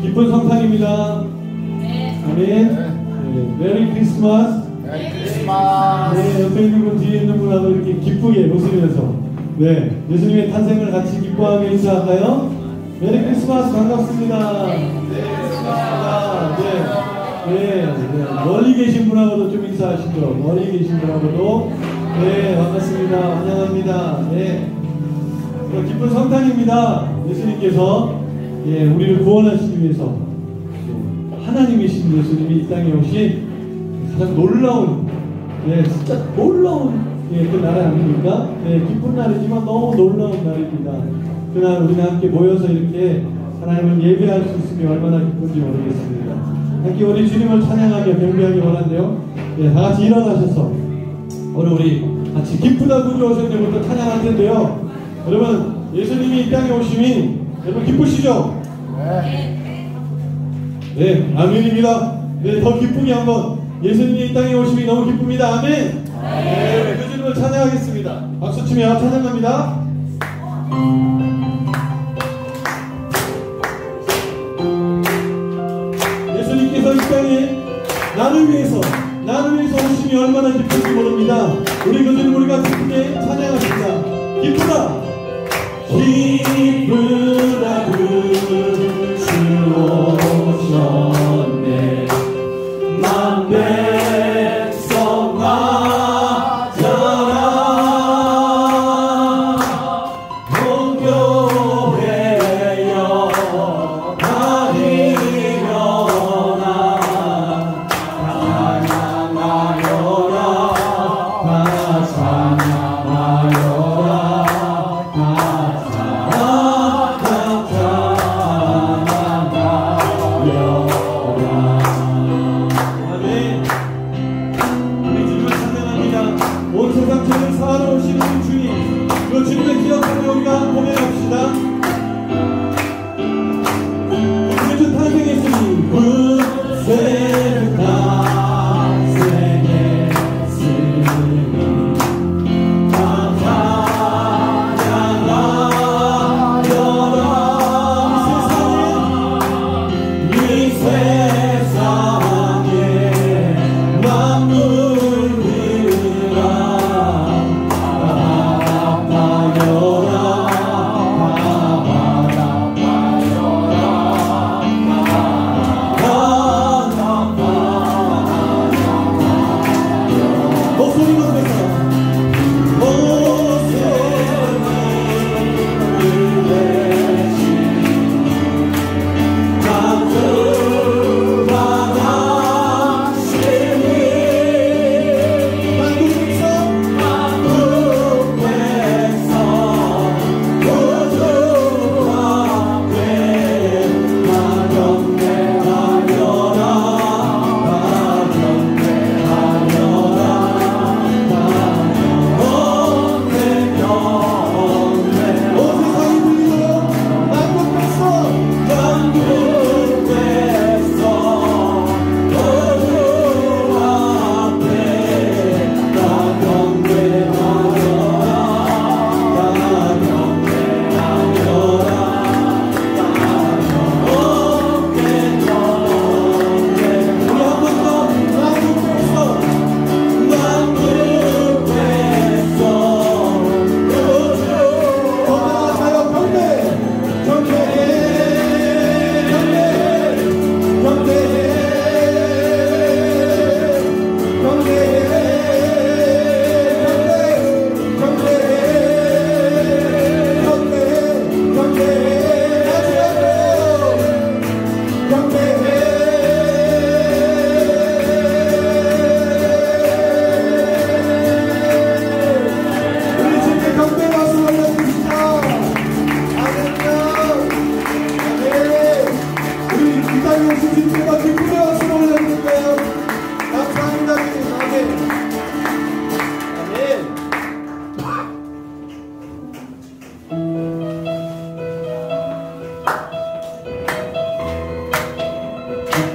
기쁜 성탄입니다. 아멘. 네, 메리 크리스마스. 메리 크리스마스. 네, 옆에 있는 분, 뒤에 있는 분하고 이렇게 기쁘게 웃으면서 네, 예수님의 탄생을 같이 기뻐하며 인사할까요? 메리 크리스마스 반갑습니다. 네, 반갑습니다. 네, 멀리 계신 분하고도 좀 인사하시죠. 멀리 계신 분하고도 네, 반갑습니다. 환영합니다. 네, 기쁜 성탄입니다. 예수님께서 예, 우리를 구원하시기 위해서 하나님이신 예수님이 이 땅에 오신 가장 놀라운, 네, 진짜 놀라운 예, 그 날 아닙니까? 네, 기쁜 날이지만 너무 놀라운 날입니다. 그날 우리는 함께 모여서 이렇게 하나님을 예배할 수 있으니 얼마나 기쁜지 모르겠습니다. 함께 우리 주님을 찬양하며 경배하기 원한데요. 네, 다 같이 일어나셔서 오늘 우리 같이 기쁘다 구주 오셨네부터 찬양할 텐데요. 여러분, 예수님이 이 땅에 오심이 여러분 기쁘시죠? 네, 아멘입니다. 네, 더 기쁘게 한번 예수님이 이 땅에 오심이 너무 기쁩니다. 아멘. 네, 그 주님을 찬양하겠습니다. 박수 치며 찬양합니다. 예수님께서 이 땅에 나를 위해서 오심이 얼마나 기쁜지 모릅니다. 우리 그 주님 우리가 기쁘게 찬양합니다. 기쁘다. 기쁘다 그 주 오셨네. 만 백성 맞아라. 온 교회여 다 일어나. 찬양하여라. 다 찬양하여라.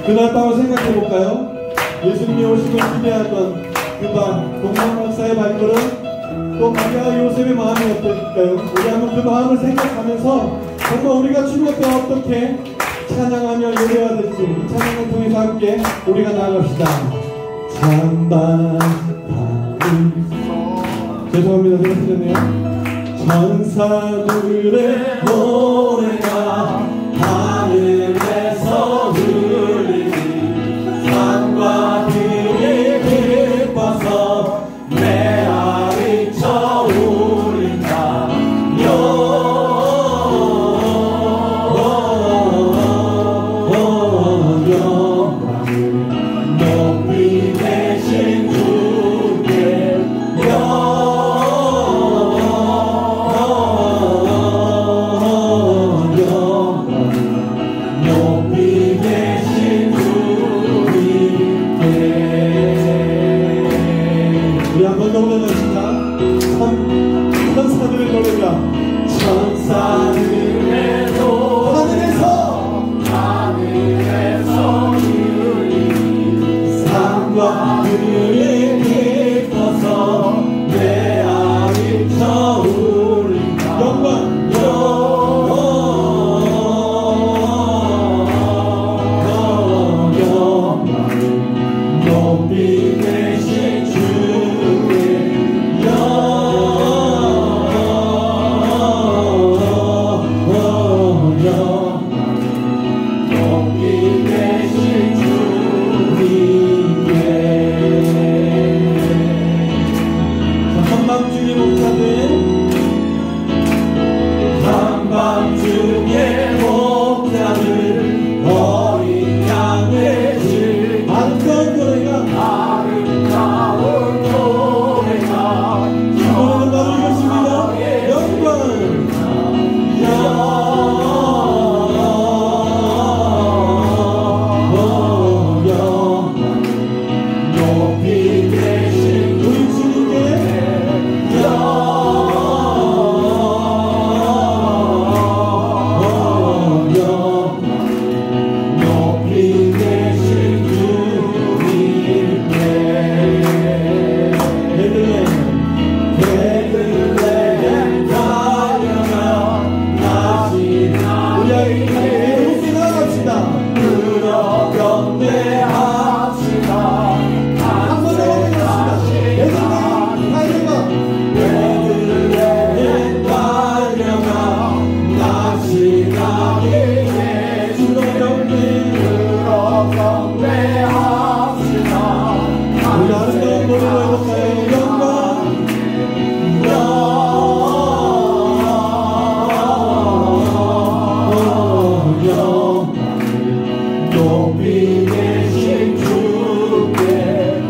그날 밤을 생각해 볼까요? 예수님이 오심을 기대하던 그 밤, 동방 목사의 발걸음, 또 마리아 요셉의 마음이 어떨까요? 우리 한번 그 마음을 생각하면서 정말 우리가 주님 앞에 어떻게 찬양하며 예배와 듣지 이 찬양을 통해서 함께 우리가 나아갑시다. 죄송합니다. 제가 틀렸네요. 천사들의 노래가 하늘에서 들리니 산과 들이 기뻐서 메아리 쳐오른다. 높이 계신 주께 높이 계신 주님께. 우리 한 번 더 올려놓읍시다. 천사들의 노래가 천사들의 하늘에서 들리니 산과 들이 기뻐서 메아리 쳐오른다. 영광 높이 계신 주께 높이 계신 주님께. 한밤중에 목자들 한밤중에 목자들 어린 양의 질 아름다운 노래가 이번에는 바로 이것입니다. 영광 높이 계신 우리 주님께 높이 계신 주님께. 베들레헴 가려면 나시나 우리 함께 나갑시다. 그러 경배합시다. 한 번 더 베들레헴 가려면 나시나 주로 경배합시다. 우리 아름다운 노래로 해볼까요? 영광 높이 계신 주께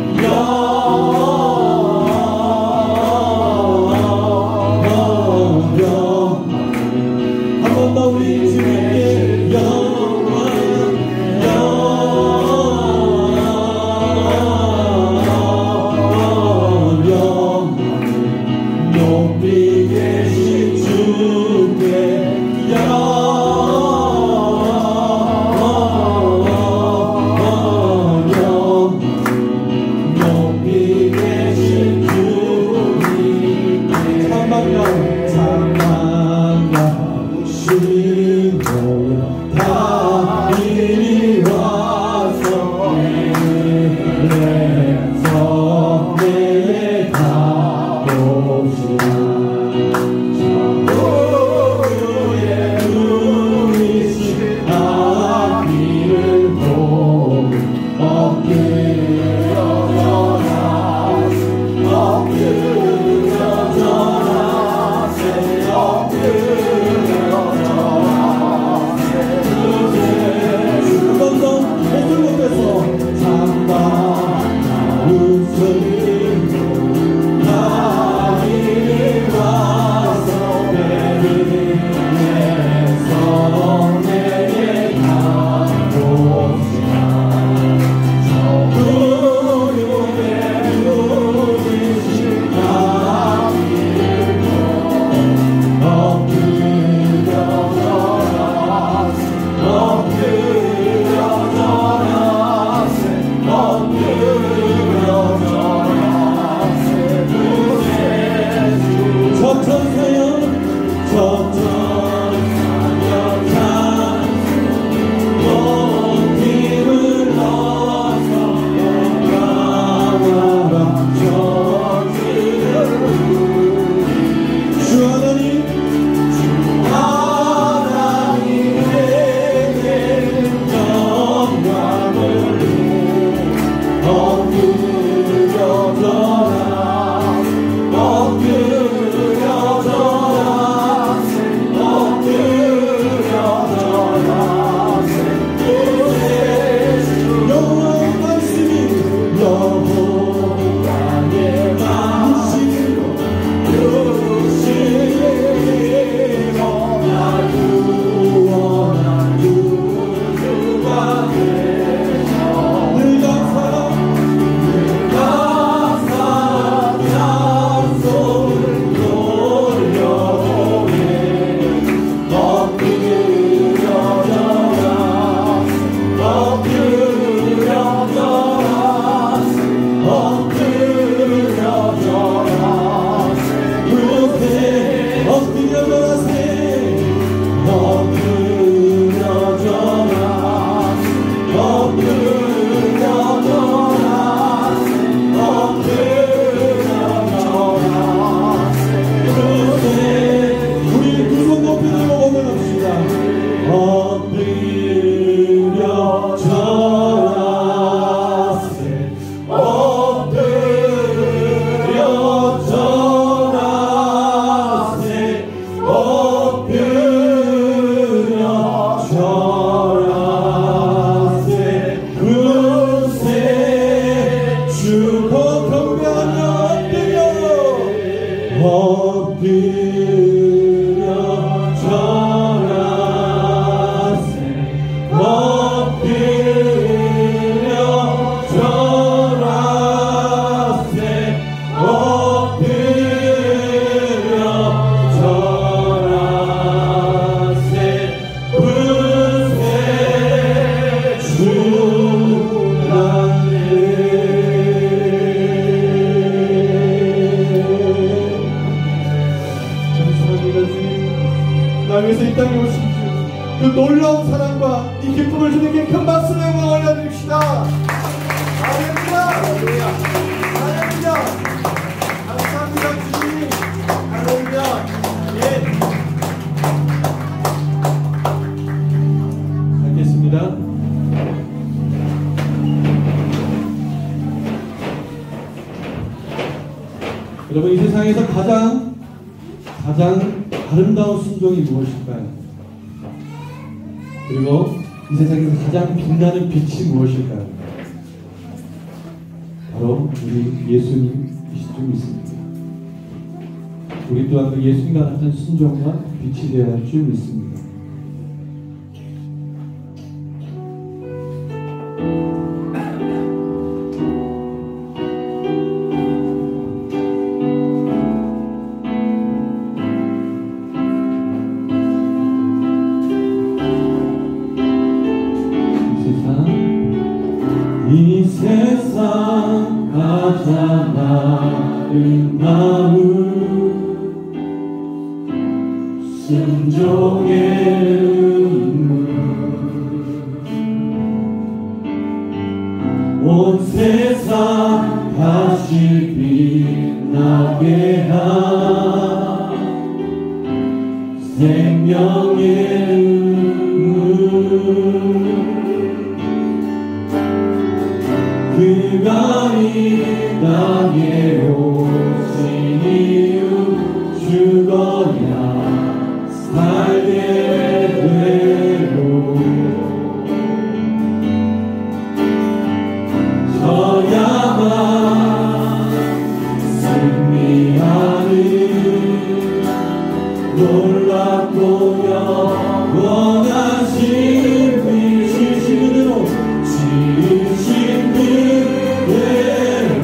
한 번 더 우리 주님께 영광 높이 계신 주께 기쁨을 주님께 큰 박수로 영광 올려드립시다. 할렐루야. 할렐루야. 감사합니다 주님. 할렐루야. 예. 알겠습니다. 여러분, 이 세상에서 가장 아름다운 순종이 무엇일까요? 그리고 이 세상에서 가장 빛나는 빛이 무엇일까요? 바로 우리 예수님이실 줄 믿습니다. 우리 또한 그 예수님과 같은 순종과 빛이 되어야 할 줄 믿습니다. 이 세상 가장 아름다운 순종의 온 세상 다시 빛나게 한 생명의 그가 이 땅에 오신 이유 죽어야 살게 되고 져야만 승리하는 놀랍고 영원하신 지으신 그대로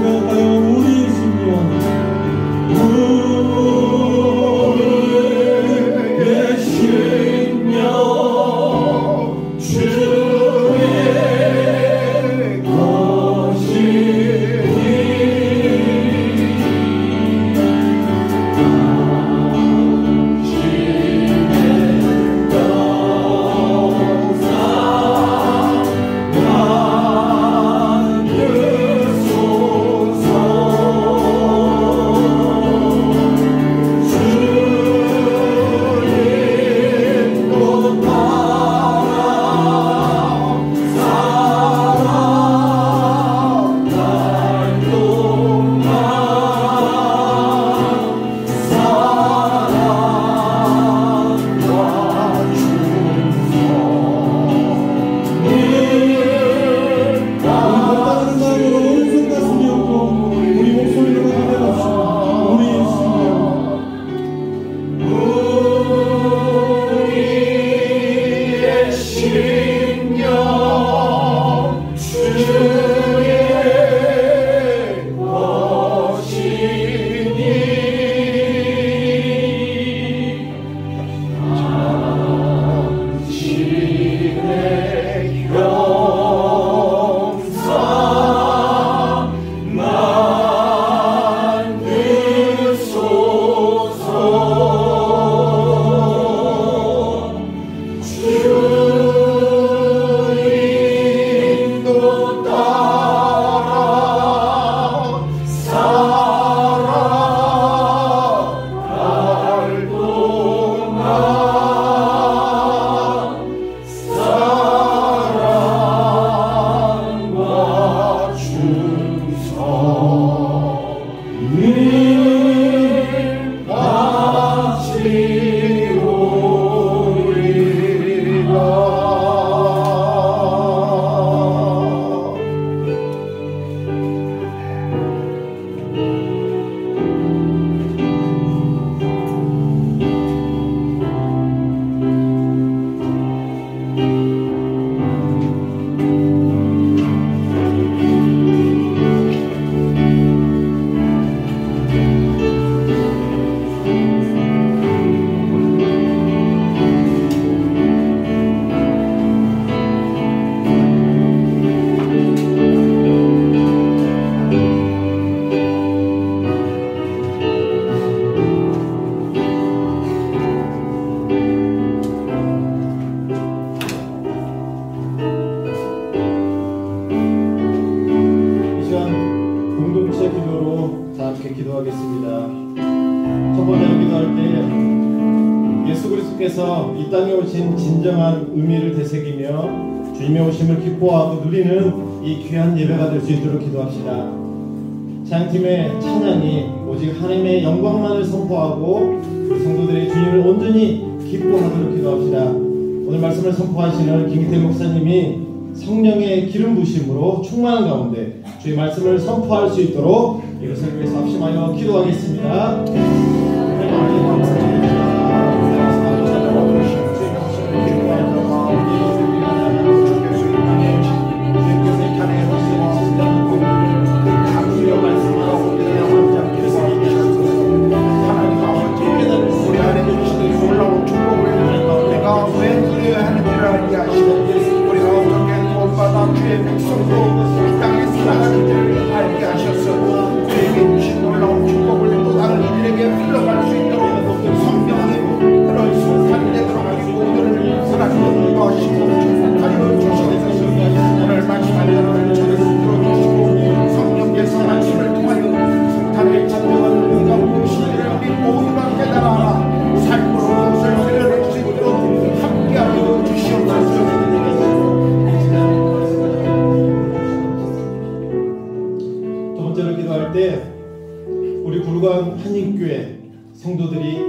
고백할까요? 우리의 신명, 우리의 신명, 주의 것이니 이 땅에 오신 진정한 의미를 되새기며 주님의 오심을 기뻐하고 누리는 이 귀한 예배가 될 수 있도록 기도합시다. 찬양팀의 찬양이 오직 하나님의 영광만을 선포하고 우리 성도들의 주님을 온전히 기뻐하도록 기도합시다. 오늘 말씀을 선포하시는 김기태 목사님이 성령의 기름 부심으로 충만한 가운데 주의 말씀을 선포할 수 있도록 이것을 위해서 합심하여 기도하겠습니다. 우리 불광 한인교회 성도들이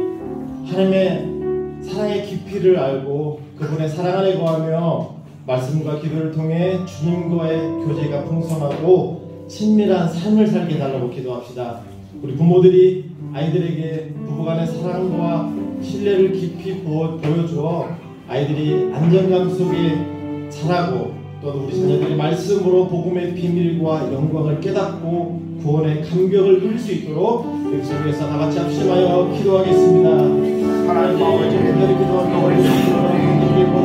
하나님의 사랑의 깊이를 알고 그분의 사랑 안에 거하며 말씀과 기도를 통해 주님과의 교제가 풍성하고 친밀한 삶을 살게 달라고 기도합시다. 우리 부모들이 아이들에게 부부간의 사랑과 신뢰를 깊이 보여주어 아이들이 안정감 속에 자라고 또 우리 자녀들이 말씀으로 복음의 비밀과 영광을 깨닫고 구원의 감격을 누릴 수 있도록 여기서 위해서 다 같이 합심하여 기도하겠습니다. 하나님 아버지, 우리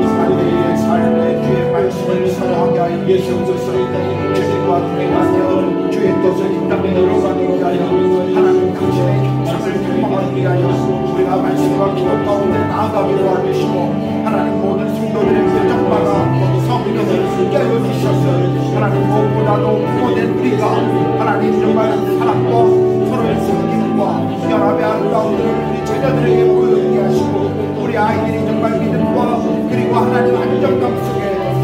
성도들의 삶의 주의 말씀을 사랑하게 하여 주옵소서. 주님과 동행하며 주의 뜻을 이 땅에 이루어가게 하여 하나님 당신의 형상을 닮아가게 하여 우리가 말씀과 기도 가운데 나아가게 도와주시고 하나님 모든 성도들의 표정마다 성령을 깨워 주셔서 하나님 무엇보다도 부모된 우리가 하나님 정말 사랑과 서로의 섬김과 연합의 아름다움들을 우리 자녀들에게 보여주게 하시고 우리 아이들이 정말 믿음과 그리고 하나님 안정감 속에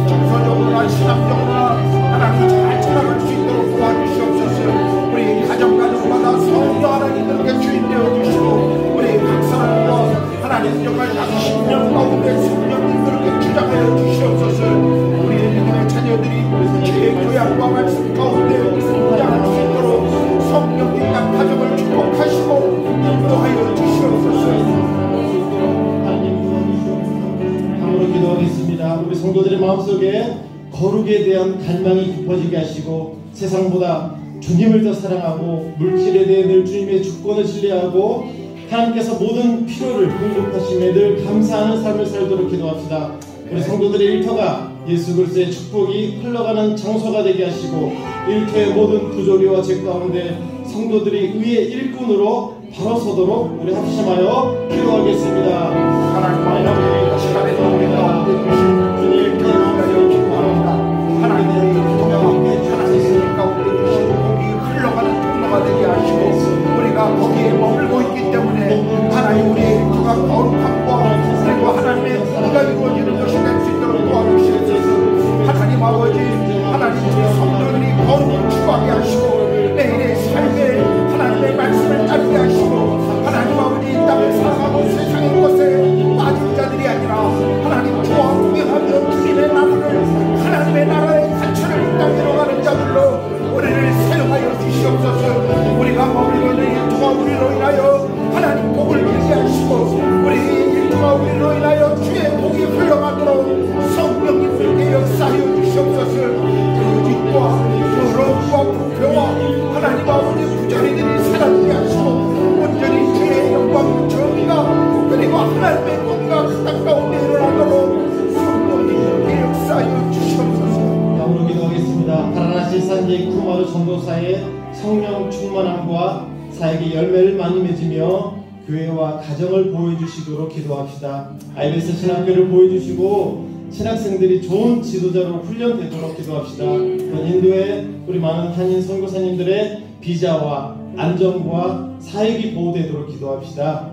정서적으로나 신앙적으로나 하나님 잘 자라갈 수 있도록 도와주시옵소서. 우리 가정마다 성령 하나님들께 주인 되어주시고 우리 각 사람과 하나님 정말 각 신령 가운데 성령님들께 주장하여 주시옵소서. 우리 믿음의 자녀들이 주의 교양과 말씀 가운데 성장할 수 있도록 성령님 각 가정을 축복하시고 인도하여 주시옵소서. 함으로 기도하겠습니다. 우리 성도들의 마음속에 거룩에 대한 갈망이 깊어지게 하시고 세상보다 주님을 더 사랑하고 물질에 대해 늘 주님의 주권을 신뢰하고 하나님께서 모든 필요를 공급하심에 늘 감사하는 삶을 살도록 기도합시다. 우리 성도들의 일터가 예수 그리스도의 축복이 흘러가는 장소가 되게 하시고 일터의 모든 부조리와 죄 가운데 성도들이 의의 일꾼으로 바로 서도록 우리 합심하여 기도하겠습니다. 하나님 아버지, 시간에도 우리 가운데 주신 주님의 편안하여 기도합니다. 하나님의 통역함께 하나님 가운데 주신 복이 흘러가는 통로가 되게 하시고 우리가 거기에 머물고 있기 때문에 하나님 우리의 일터가 거룩함과 그리고 하나님의 의가 이루어지는 것이 될 수 있도록 도와주시옵소서. 하나님 아버지, 하나님 우리 성도들이 거룩을 추구하게 하시고 매일의 삶에 하나님의 말씀을 따르게 하시고 하나님 아버지 이 땅을 살아가고 세상의 것에 빠진 자들이 아니라 하나님 주와 동행하며 주님의 나라를 하나님의 나라의 가치를 이 땅에 이뤄가는 자들로 우리를 사용하여 주시옵소서. 우리가 머물고 있는 일터가 우리로 인하여 하나님 복을 빌게 하시고 우리 일터가 우리로 인하여 주의 복이 흘러가도록 성령님께 역사하여 주시옵소서. 의짓과 더러움과 부패와 하나님 아버지 부조리들이 사라지게 하시고 온전히 주의 영광 정의가 그리고 하나님의 공의가 그 땅 가운데 일어나도록 성령님께 역사하여 주시옵소서. 다음으로 기도하겠습니다. 파라나시 산지 쿠마르 전도사의 성령 충만함과 사역의 열매를 많이 맺으며 교회와 가정을 보여주시도록 기도합시다. IBS 신학교를 보여주시고 신학생들이 좋은 지도자로 훈련되도록 기도합시다. 또 인도의 우리 많은 한인 선교사님들의 비자와 안전과 사역이 보호되도록 기도합시다.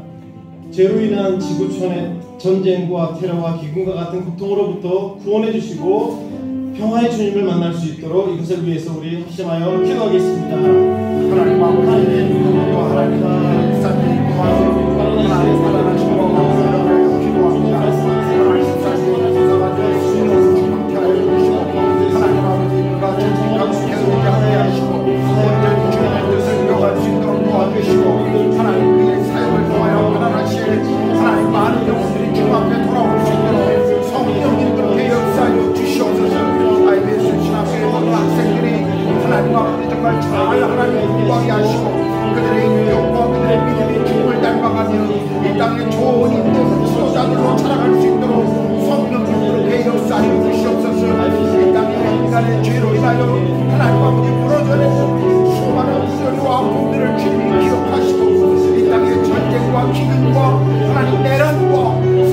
죄로 인한 지구촌의 전쟁과 테러와 기근과 같은 고통으로부터 구원해 주시고 평화의 주님을 만날 수 있도록 이것을 위해서 우리 합심하여 기도하겠습니다. 하나님 아버지, 하나님 일산의 고마워 하나님 살아나시고 감사하여 기도합니다. 하나님 일산의 기사가 될 수 있는 주님께 하여 주시고 하나님 아버지 그가 전쟁 가운데 의게 하게 하시고 온전히 주님의 뜻을 이뤄갈 수 있도록 도와주시고 하나님 그의 사역을 통하여 하나나실 하나님 많은 영혼들이 주님 앞에 돌아올 수 있도록 성령님들께 역사하여 주시옵소서. IBS 신학교의 모든 학생들이 하나님 아버지 정말 잘 하나님을 공부하게 하시고 그들의 인격과 그들의 믿음이 주님을 닮아가며 이 땅에 좋은 인도 지도자들로 자라갈 수 있도록 성령님들께 역사하여 주시옵소서. 이 땅에 인간의 죄로 인하여 하나님 아버지 무너져내는 수많은 부조리와 아픔들을 주님이 기억하시고 이 땅의 전쟁과 기근과 하나님 내란과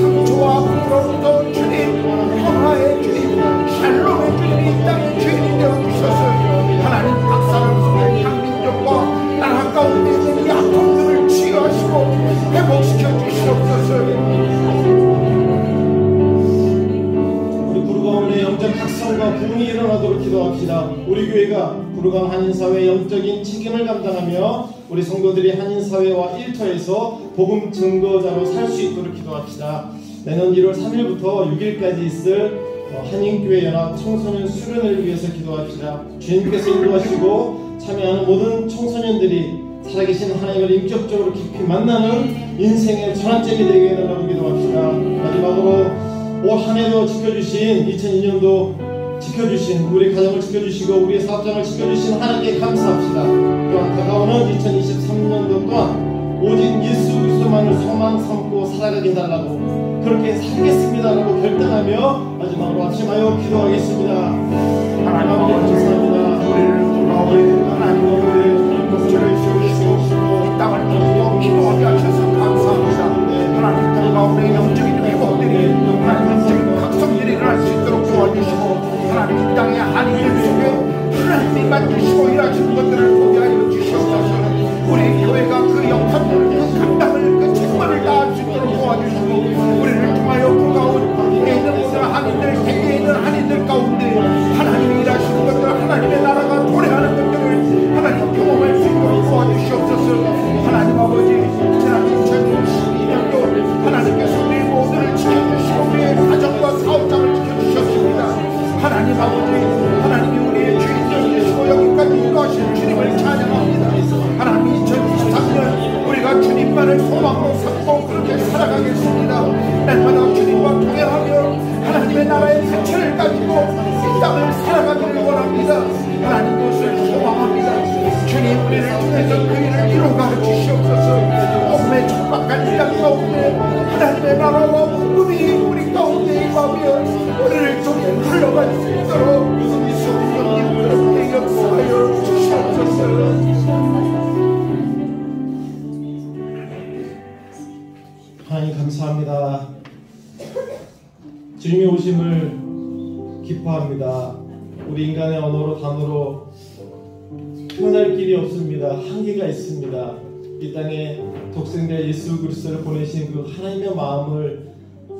상처와 아픔으로부터 주님 평화의 주님 샬롬의 주님이 이 땅의 주인이 되어주셔서 하나님 각 사람 속에 강민족과 나라 가운데 있는 이 아픔들을 치유하시고 회복시켜 주시옵소서. 우리 구루가온의 영적 각성과 부흥이 일어나도록 기도합시다. 우리 교회가 구루가온 한인사회의 영적인 책임을 감당하며 우리 성도들이 한인사회와 일터에서 복음 증거자로 살 수 있도록 기도합시다. 내년 1월 3일부터 6일까지 있을 한인교회 연합 청소년 수련을 위해서 기도합시다. 주님께서 인도하시고 참여하는 모든 청소년들이 살아계신 하나님을 인격적으로 깊이 만나는 인생의 전환점이 되게 해달라고 기도합시다. 마지막으로 올 한해도 지켜주신 2002년도 지켜주신, 우리 가정을 지켜주시고 우리의 사업장을 지켜주신 하나님께 감사합시다. 또한 다가오는 2023년도 또한 오직 예수 그리스도만을 소망 삼고 살아가게 해달라고, 그렇게 살겠습니다라고 결단하며 마지막으로 아침하여 기도하겠습니다. 하나님 아버지, 우리를 돌아오게 하나님 목소리를 주시고 땅을 보고 기도하게 하셔서 감사합니다. 하나님 땅 가운데 영적인 회복들이, 하나님 영적인 각성들이 일어날 수 있도록 도와주시고, 하나님 이 땅의 한인들 속에 하나님이 만드시고 일하시는 것들을 보게 하여 주시옵소서. 우리 교회가 그 역할을, 그 감당을, 그 책임을 다할 수 있도록 도와주시고, 우리를 통하여 불가운 세계에 있는 모든 한인들, 세계에 있는 한인들 가운데 하나님이 일하시는 것들, 하나님의 나라가 도래하는 것들을 하나님 경험할 수 있도록 도와주시옵소서. 하나님 아버지, 지난 2022년도 하나님께서 우리 모두를 지켜주시고 우리의 가정과 사업장을 지켜주셨습니다. 하나님 아버지, 하나님이 우리의 주인 되시고 여기까지 인도하신 주님을 찬양합니다. 하나님 2023년 우리가 주님만을 소망으로 삼고 그렇게 살아가겠습니다. 날마다 주님과 동행하며 하나님의 나라의 가치를 가지고 이 땅을 살아가기를 원합니다. 하나님 그것을 소망합니다. 주님 우리를 통해서 그 일을 이루어가 주시옵소서. 몸에 척박한 이 땅 가운데 하나님의 나라와 복음이 우리 가운데 임하며 우리를 통해 흘러갈 수 있도록 성령님 그렇게 역사하여 주시옵소서. 하나님 감사합니다. 주님의 오심을 기뻐합니다. 우리 인간의 언어로 단어로 표현할 길이 없습니다. 한계가 있습니다. 이 땅에 독생자 예수 그리스도를 보내신 그 하나님의 마음을,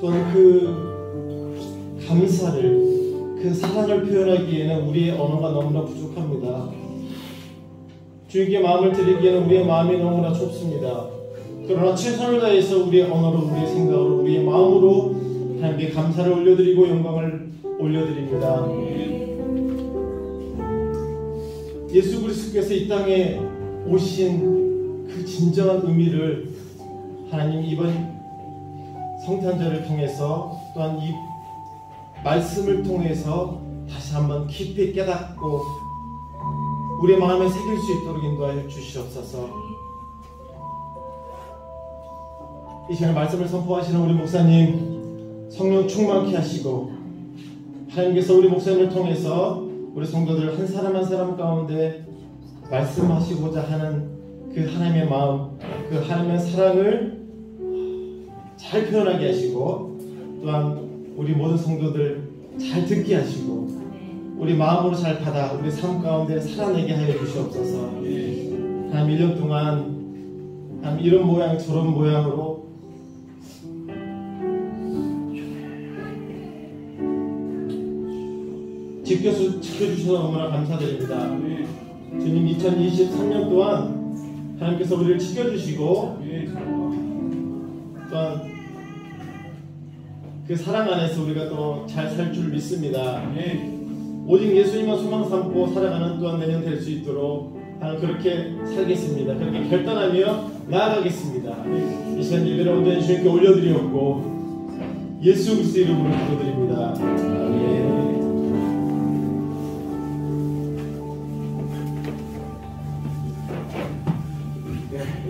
또한 그 감사를, 그 사랑을 표현하기에는 우리의 언어가 너무나 부족합니다. 주님께 마음을 드리기에는 우리의 마음이 너무나 좁습니다. 그러나 최선을 다해서 우리의 언어로, 우리의 생각으로, 우리의 마음으로 하나님께 감사를 올려드리고 영광을 올려드립니다. 예수 그리스도께서 이 땅에 오신 그 진정한 의미를 하나님 이번 성탄절을 통해서, 또한 이 말씀을 통해서 다시 한번 깊이 깨닫고 우리의 마음에 새길 수 있도록 인도하여 주시옵소서. 이 시간에 말씀을 선포하시는 우리 목사님 성령 충만케 하시고, 하나님께서 우리 목사님을 통해서 우리 성도들 한 사람 한 사람 가운데 말씀하시고자 하는 그 하나님의 마음, 그 하나님의 사랑을 잘 표현하게 하시고, 또한 우리 모든 성도들 잘 듣게 하시고 우리 마음으로 잘 받아 우리 삶 가운데 살아내게 하여 주시옵소서. 한 1년 동안 한 이런 모양 저런 모양으로 지켜주셔서 너무나 감사드립니다. 주님 2023년 동안 하나님께서 우리를 지켜주시고, 또한 그 사랑 안에서 우리가 또 잘 살 줄 믿습니다. 오직 예수님만 소망 삼고 살아가는 또한 내년 될 수 있도록 하나님 그렇게 살겠습니다. 그렇게 결단하며 나아가겠습니다. 이 시간 예배를 온전히 주님께 올려드리옵고 예수 그리스도 이름으로 기도드립니다. 아멘.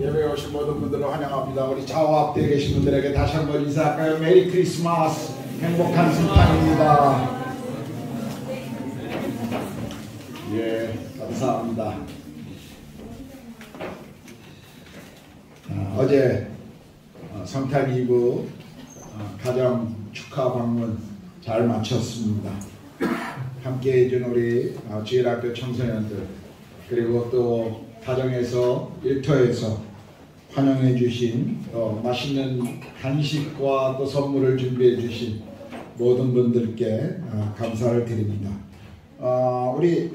예배에 오신 모든 분들을 환영합니다. 우리 좌우 앞에 계신 분들에게 다시 한번 인사할까요? 메리 크리스마스, 행복한 성탄입니다. 예, 감사합니다. 어제 성탄 이브 가정 축하 방문 잘 마쳤습니다. 함께 해준 우리 주일학교 청소년들, 그리고 또 가정에서 일터에서 환영해 주신 맛있는 간식과 또 선물을 준비해 주신 모든 분들께 감사를 드립니다. 우리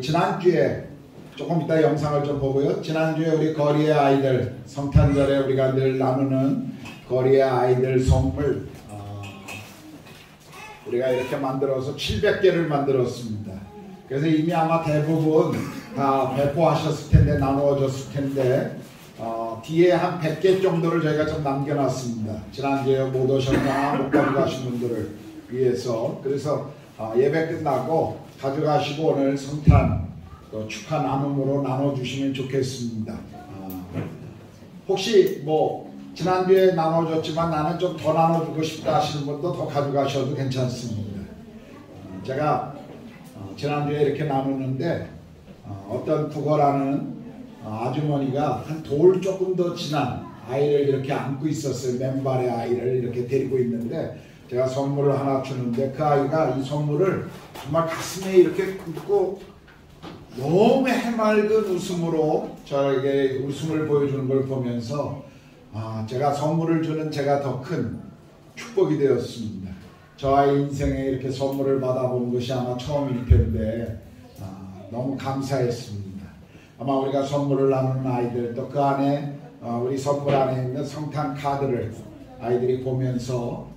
지난주에 조금 이따 영상을 좀 보고요. 지난주에 우리 거리의 아이들 성탄절에 우리가 늘 나누는 거리의 아이들 선물 우리가 이렇게 만들어서 700개를 만들었습니다. 그래서 이미 아마 대부분 다 배포하셨을 텐데, 나누어졌을 텐데 뒤에 한 100개 정도를 저희가 좀 남겨놨습니다. 지난주에 못 오셨거나 못 가져가신 분들을 위해서. 그래서 예배 끝나고 가져가시고 오늘 성탄 또 축하 나눔으로 나눠주시면 좋겠습니다. 혹시 뭐 지난주에 나눠줬지만 나는 좀 더 나눠주고 싶다 하시는 분도 더 가져가셔도 괜찮습니다. 제가 지난주에 이렇게 나누는데 어떤 국어라는 아주머니가 한 돌 조금 더 지난 아이를 이렇게 안고 있었어요. 맨발의 아이를 이렇게 데리고 있는데 제가 선물을 하나 주는데 그 아이가 이 선물을 정말 가슴에 이렇게 묻고 너무 해맑은 웃음으로 저에게 웃음을 보여주는 걸 보면서 제가 선물을 주는 제가 더 큰 축복이 되었습니다. 저 아이 인생에 이렇게 선물을 받아본 것이 아마 처음일 텐데 너무 감사했습니다. 아마 우리가 선물을 나누는 아이들 또 그 안에 우리 선물 안에 있는 성탄 카드를 아이들이 보면서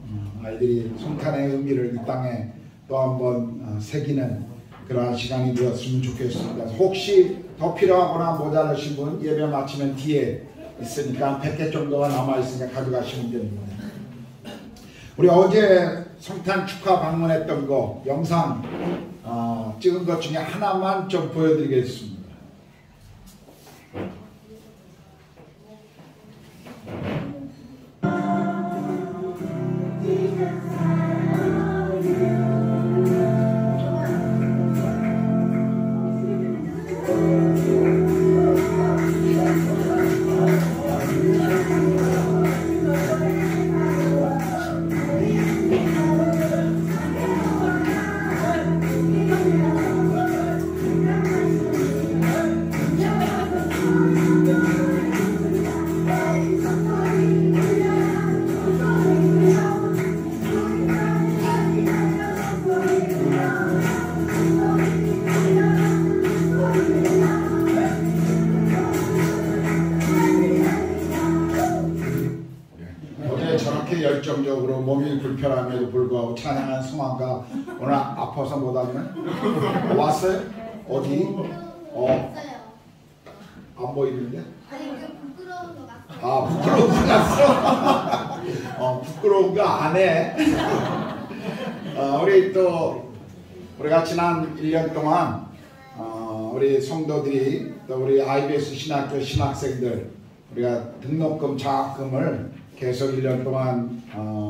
아이들이 성탄의 의미를 이 땅에 또 한번 새기는 그러한 시간이 되었으면 좋겠습니다. 혹시 더 필요하거나 모자라신 분 예배 마치면 뒤에 있으니까 100개 정도가 남아있으니까 가져가시면 됩니다. 우리 어제 성탄 축하 방문했던 거 영상 찍은 것 중에 하나만 좀 보여드리겠습니다. 열정적으로 몸이 불편함에도 불구하고 찬양한 성화가 오늘 아파서 못하면 왔어요? 어디? 안 보이는데? 아니 부끄러운 거 같아. 부끄러운 거 같어? 부끄러운 거 안 해. 우리가 지난 1년 동안 우리 성도들이 또 우리 IBS 신학교 신학생들 우리가 등록금 장학금을 계속 1년 동안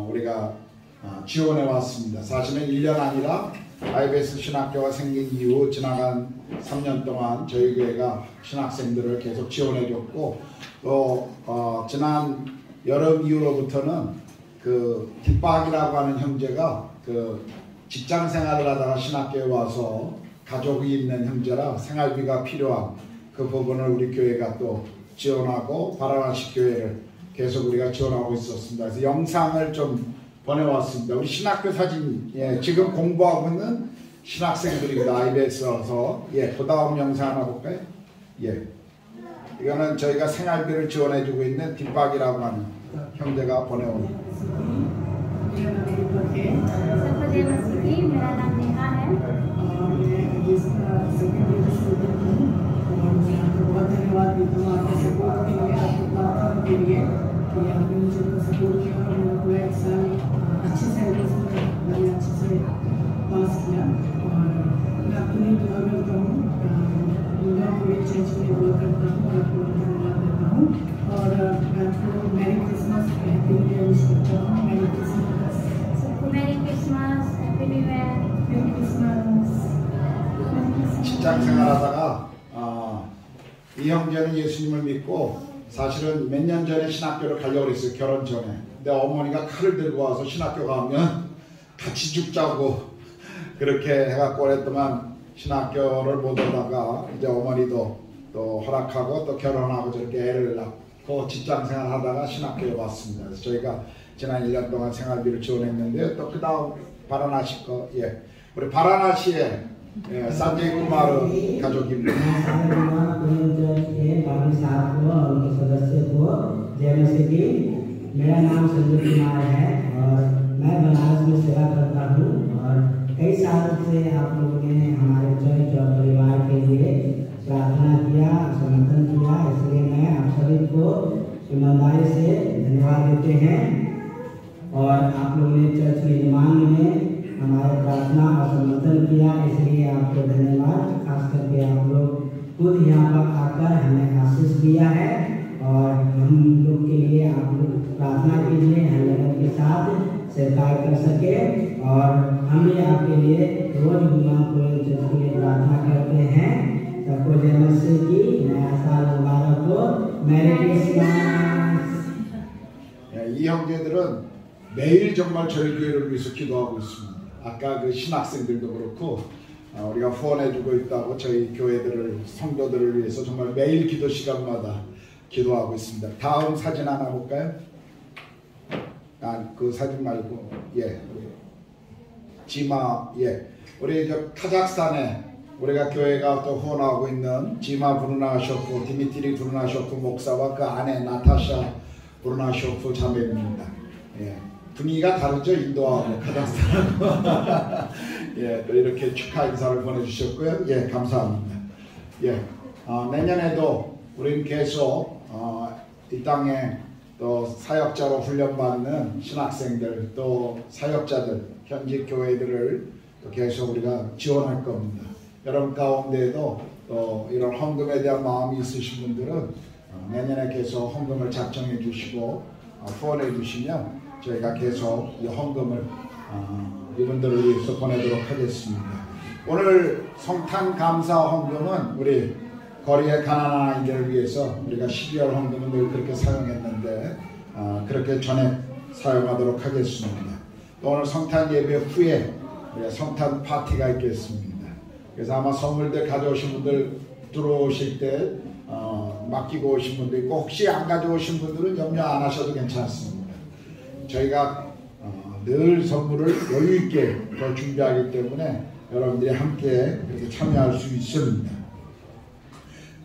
우리가 지원해 왔습니다. 사실은 1년 아니라 IBS 신학교가 생긴 이후 지나간 3년 동안 저희 교회가 신학생들을 계속 지원해 줬고 또 지난 여름 이후로부터는 그 뒷박이라고 하는 형제가 그 직장 생활을 하다가 신학교에 와서 가족이 있는 형제라 생활비가 필요한 그 부분을 우리 교회가 또 지원하고 바라나시 교회를 계속 우리가 지원하고 있었습니다. 그래서 영상을 좀 보내왔습니다. 우리 신학교 사진, 지금 공부하고 있는 신학생들입니다. IBS여서 그 다음 영상 하나 볼까요? 이거는 저희가 생활비를 지원해주고 있는 뒷박이라고 하는 형제가 보내온. आपने मुझे सपोर्ट किया और मेरा पूरा एक साल अच्छे सर्विस में मैंने अच्छे से पास किया और मैं अपनी दुआ करता हूँ दुआ को एक चर्च में दुआ करता हूँ और आपको धन्यवाद देता हूँ और मैं आपको merry Christmas happy new year wish करता हूँ। मैरी क्रिसमस सबको merry Christmas happy new year merry Christmas. 직장 생활하다가 이 형제는 예수님을 믿고 사실은 몇 년 전에 신학교를 가려고 했어요. 결혼 전에. 근데 어머니가 칼을 들고 와서 신학교 가면 같이 죽자고 그렇게 해갖고 오랫동안 신학교를 못 오다가 이제 어머니도 또 허락하고 또 결혼하고 저렇게 애를 낳고 직장생활 하다가 신학교에 왔습니다. 그래서 저희가 지난 1년 동안 생활비를 지원했는데요. 또 그 다음 바라나시 거, 우리 바라나시에 산제이 쿠마르 가족입니다. मेरा नाम संजय कुमार है और मैं बनारस में सेवा करता हूँ और कई सालों से आप लोगों ने हमारे चर्च और परिवार के लिए प्रार्थना किया, समर्थन किया, इसलिए मैं आप सभी को ईमानदारी से धन्यवाद देते हैं। और आप लोगों ने चर्च के निर्माण में हमारे प्रार्थना और समर्थन किया, इसलिए आपको धन्यवाद। खास करके आप लोग खुद यहाँ पर आकर हमें आशीष दिया है और हम लोग के लिए आप लोग प्रार्थना कीजिए, हम लोगों के साथ सहकार कर सके और हम भी आपके लिए रोज के लिए प्रार्थना करते हैं। सबको जय मसीह की, नया साल मुबारक हो, मैरी क्रिसमस। 이 형제들은 매일 정말 저희 교회를 위해서 기도하고 있습니다. 아까 그 신학생들도 그렇고 우리가 후원해주고 있다고 저희 교회들을 성도들을 위해서 정말 매일 기도 시간마다 기도하고 있습니다. 다음 사진 하나 볼까요? 그 사진 말고 지마 우리 저 카자흐스탄에 우리가 교회가 또 후원하고 있는 지마 브루나쇼프 디미트리 브루나쇼프 목사와 그 아내 나타샤 브루나쇼프 자매입니다. 분위기가 다르죠, 인도하고 카자흐스탄하고. 또 이렇게 축하 인사를 보내주셨고요. 감사합니다. 내년에도 우리는 계속 이 땅에 또 사역자로 훈련받는 신학생들 또 사역자들 현직 교회들을 또 계속 우리가 지원할 겁니다. 여러분 가운데에도 또 이런 헌금에 대한 마음이 있으신 분들은 내년에 계속 헌금을 작정해 주시고 후원해 주시면 저희가 계속 이 헌금을 이분들을 위해서 보내도록 하겠습니다. 오늘 성탄 감사 헌금은 우리 거리의 가난한 아이들을 위해서 우리가 12월 헌금은 늘 그렇게 사용했는데 그렇게 전액 사용하도록 하겠습니다. 또 오늘 성탄 예배 후에 성탄 파티가 있겠습니다. 그래서 아마 선물들 가져오신 분들 들어오실 때 맡기고 오신 분도 있고 혹시 안 가져오신 분들은 염려 안 하셔도 괜찮습니다. 저희가 늘 선물을 여유있게 더 준비하기 때문에 여러분들이 함께 이렇게 참여할 수 있습니다.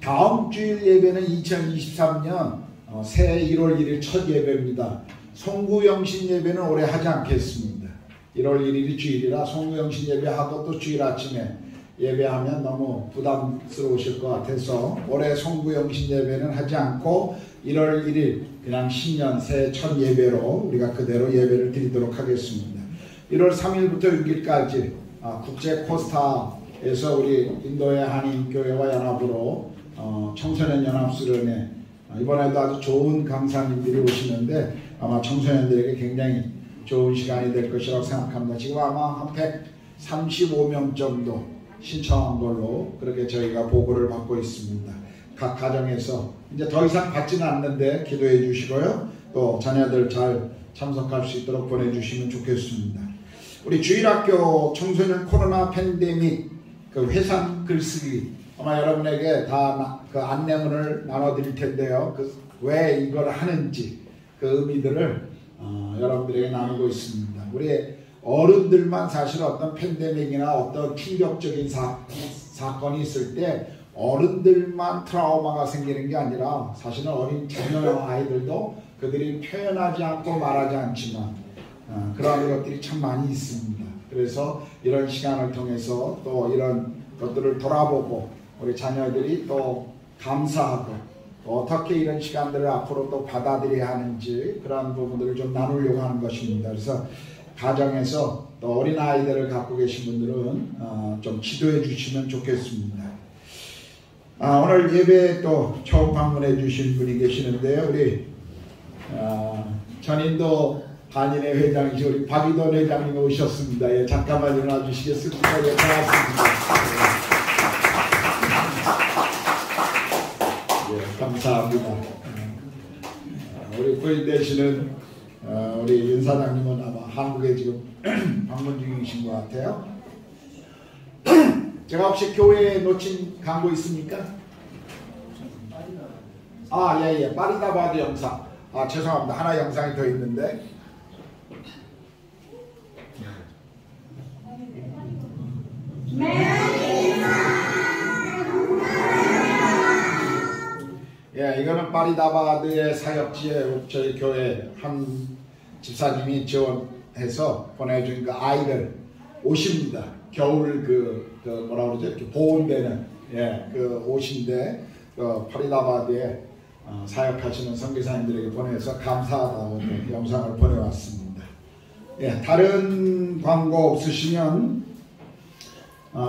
다음 주일 예배는 2023년 새해 1월 1일 첫 예배입니다. 송구영신 예배는 올해 하지 않겠습니다. 1월 1일이 주일이라 송구영신 예배하고 또 주일 아침에 예배하면 너무 부담스러우실 것 같아서 올해 송구영신 예배는 하지 않고 1월 1일 그냥 신년 새해 첫 예배로 우리가 그대로 예배를 드리도록 하겠습니다. 1월 3일부터 6일까지 국제 코스타에서 우리 인도의 한인교회와 연합으로 청소년 연합수련회 이번에도 아주 좋은 강사님들이 오시는데 아마 청소년들에게 굉장히 좋은 시간이 될 것이라고 생각합니다. 지금 아마 한 135명 정도 신청한 걸로 그렇게 저희가 보고를 받고 있습니다. 각 가정에서 이제 더 이상 받지는 않는데 기도해 주시고요. 또 자녀들 잘 참석할 수 있도록 보내주시면 좋겠습니다. 우리 주일학교 청소년 코로나 팬데믹 그 회상 글쓰기 아마 여러분에게 다 그 안내문을 나눠드릴 텐데요. 왜 이걸 하는지 그 의미들을 여러분들에게 나누고 있습니다. 우리 어른들만 사실 어떤 팬데믹이나 어떤 충격적인 사건이 있을 때 어른들만 트라우마가 생기는 게 아니라 사실은 어린 자녀 아이들도 그들이 표현하지 않고 말하지 않지만 그러한 것들이 참 많이 있습니다. 그래서 이런 시간을 통해서 또 이런 것들을 돌아보고 우리 자녀들이 또 감사하고 어떻게 이런 시간들을 앞으로 또 받아들여야 하는지 그런 부분들을 좀 나누려고 하는 것입니다. 그래서 가정에서 또 어린아이들을 갖고 계신 분들은 좀 기도해 주시면 좋겠습니다. 오늘 예배에 또 처음 방문해 주신 분이 계시는데요. 우리 전인도 한인회 회장이신 우리 박이돈 회장님 오셨습니다. 잠깐만 일어나 주시겠습니까? 고맙습니다. 감사합니다. 우리 부인 되시는 우리 윤 사장님은 아마 한국에 지금 방문 중이신 것 같아요. 제가 혹시 교회에 놓친 광고 있습니까? 예. 파리다바드 영상. 죄송합니다. 하나 영상이 더 있는데. 이거는 파리다바드의 사역지에 저희 교회 한 집사님이 지원해서 보내준 그 아이들 옷입니다. 겨울 뭐라 그러죠? 이렇게 보온되는 그 옷인데 파리다바드에 사역하시는 선교사님들에게 보내서 감사하다고 영상을 보내왔습니다. 예, 다른 광고 없으시면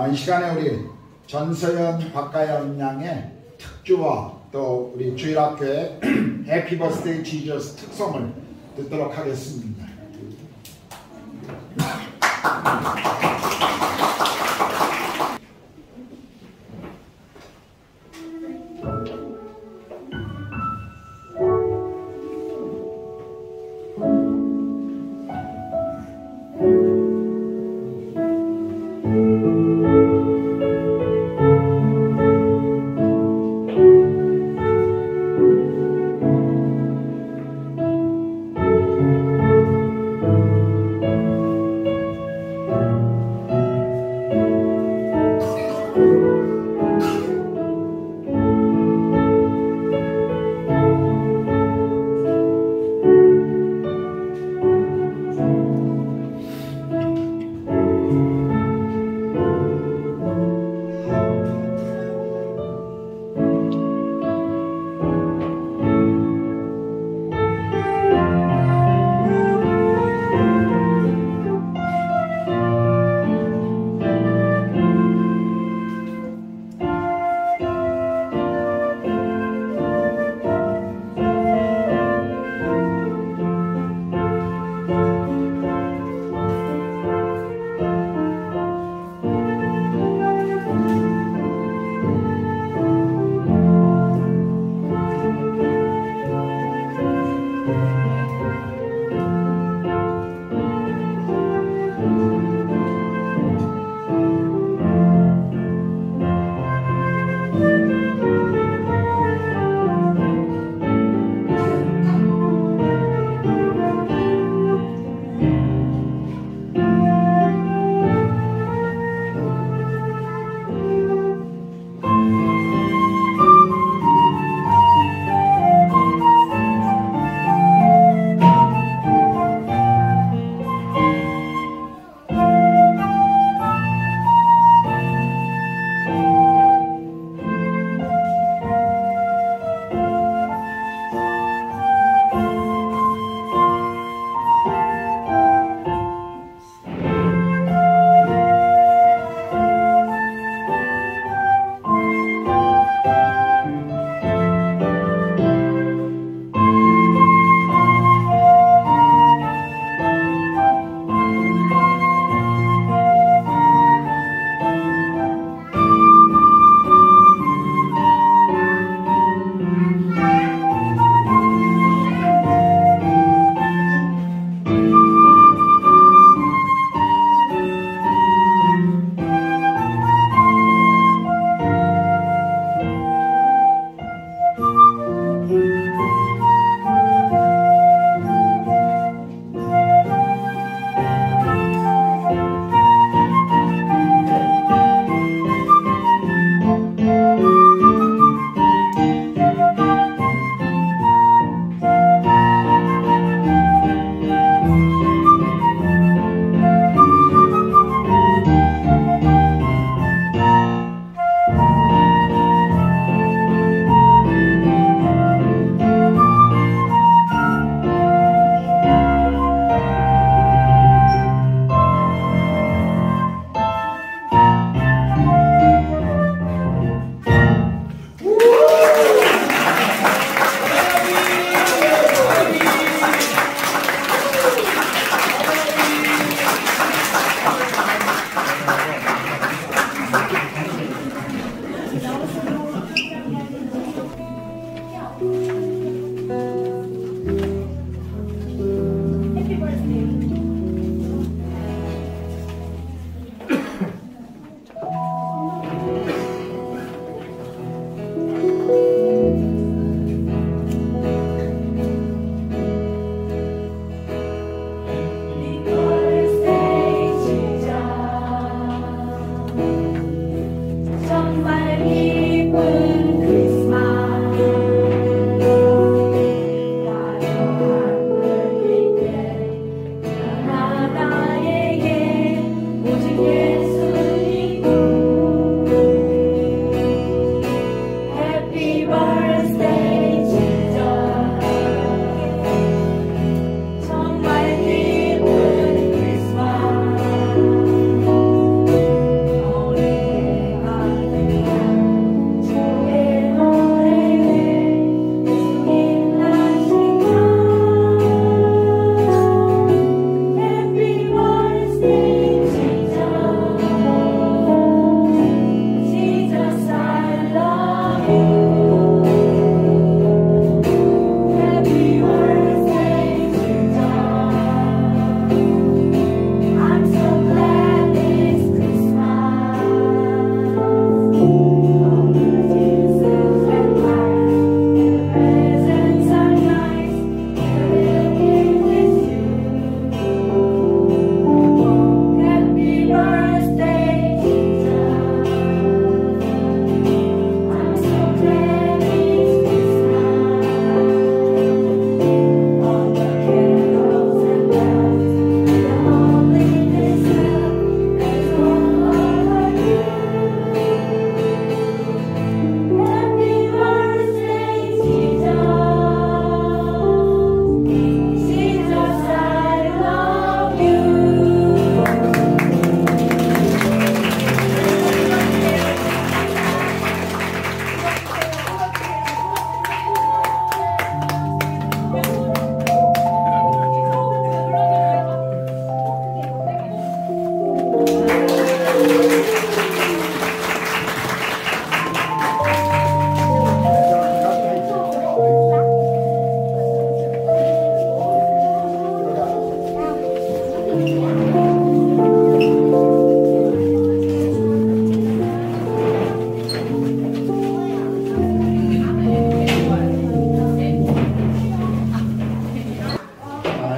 이 시간에 우리 전서연 박가연 양의 특주와 또 우리 주일학교의 해피 버스데이 지저스 특송을 듣도록 하겠습니다.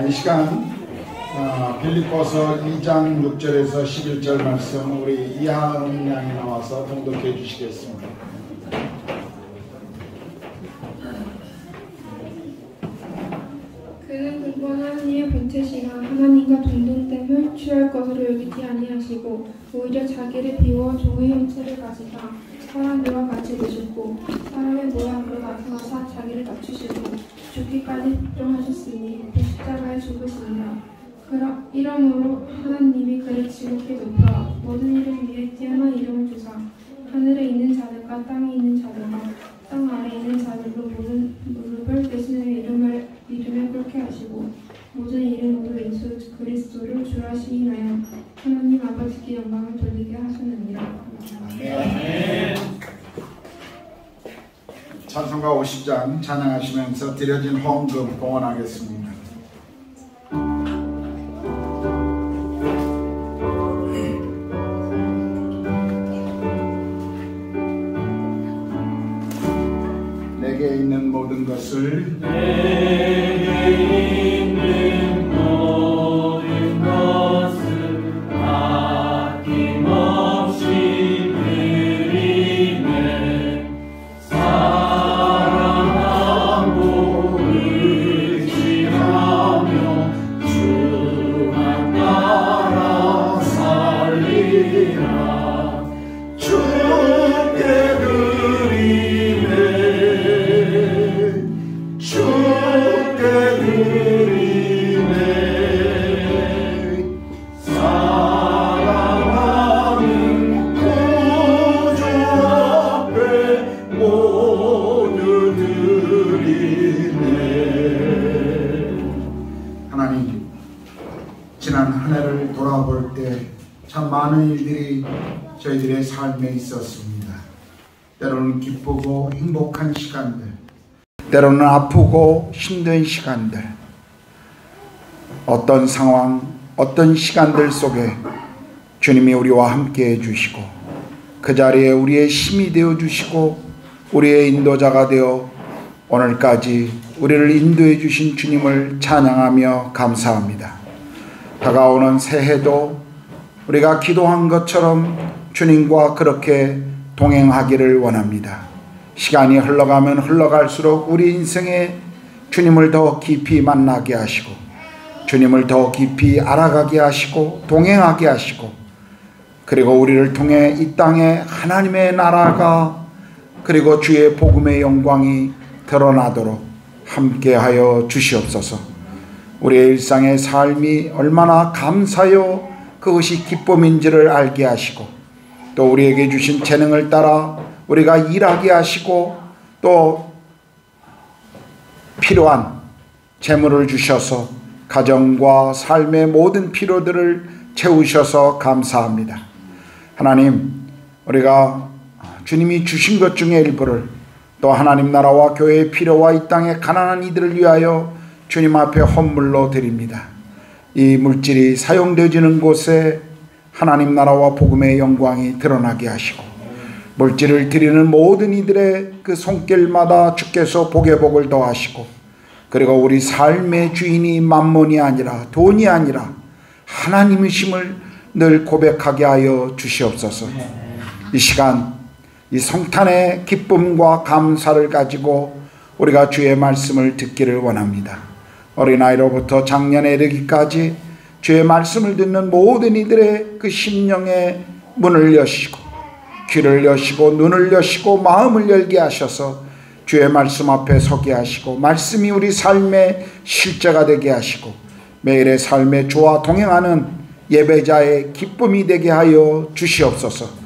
이 시간 빌립보서 2장 6절에서 11절 말씀 우리 이하은 양이 나와서 봉독해 주시겠습니다. 그는 근본 하나님의 본체시나 하나님과 동등됨을 취할 것으로 여기지 아니하시고 오히려 자기를 비워 종의 형체를 가지사 사람들과 같이 되셨고 사람의 모양으로 나타나사 자기를 낮추시고 죽기까지 복종하셨으니 그 십자가에 죽으시니라. 이러므로 하나님이 그를 지극히 높여 모든 이름 위에 뛰어난 이름을 주사 하늘에 있는 자들과 땅에 있는 자들과 땅 아래에 있는 자들로 모든 무릎을 대신에 이름을 꿇게 하시고 모든 이름으로 예수 그리스도를 주라 시인하여 하나님 아버지께 영광을 돌리게 하셨느니라. 아멘. 찬송가 50장 찬양하시면서 드려진 헌금 봉헌하겠습니다. 내게 있는 모든 것을 아낌없이 드리네. 사랑하고 의지하며 주만 따라 살리라. 주께 드리네. 주께 드리네. 사랑하는 구주 앞에 모두 드리네. 하나님, 지난 한 해를 돌아볼 때 참 많은 일들이 저희들의 삶에 있었습니다. 때로는 기쁘고 행복한 시간들, 때로는 아프고 힘든 시간들, 어떤 상황, 어떤 시간들 속에 주님이 우리와 함께 해주시고 그 자리에 우리의 힘이 되어주시고 우리의 인도자가 되어 오늘까지 우리를 인도해 주신 주님을 찬양하며 감사합니다. 다가오는 새해도 우리가 기도한 것처럼 주님과 그렇게 동행하기를 원합니다. 시간이 흘러가면 흘러갈수록 우리 인생에 주님을 더 깊이 만나게 하시고 주님을 더 깊이 알아가게 하시고 동행하게 하시고 그리고 우리를 통해 이 땅에 하나님의 나라가 그리고 주의 복음의 영광이 드러나도록 함께하여 주시옵소서. 우리의 일상의 삶이 얼마나 감사요 그것이 기쁨인지를 알게 하시고 또 우리에게 주신 재능을 따라 우리가 일하게 하시고 또 필요한 재물을 주셔서 가정과 삶의 모든 필요들을 채우셔서 감사합니다. 하나님, 우리가 주님이 주신 것 중에 일부를 또 하나님 나라와 교회의 필요와 이 땅의 가난한 이들을 위하여 주님 앞에 헌물로 드립니다. 이 물질이 사용되어지는 곳에 하나님 나라와 복음의 영광이 드러나게 하시고 물질을 드리는 모든 이들의 그 손길마다 주께서 복의 복을 더하시고 그리고 우리 삶의 주인이 만몬이 아니라 돈이 아니라 하나님이심을 늘 고백하게 하여 주시옵소서. 이 시간 이 성탄의 기쁨과 감사를 가지고 우리가 주의 말씀을 듣기를 원합니다. 어린아이로부터 장년에 이르기까지 주의 말씀을 듣는 모든 이들의 그 심령의 문을 여시고 귀를 여시고 눈을 여시고 마음을 열게 하셔서 주의 말씀 앞에 서게 하시고 말씀이 우리 삶의 실제가 되게 하시고 매일의 삶의 주와 동행하는 예배자의 기쁨이 되게 하여 주시옵소서.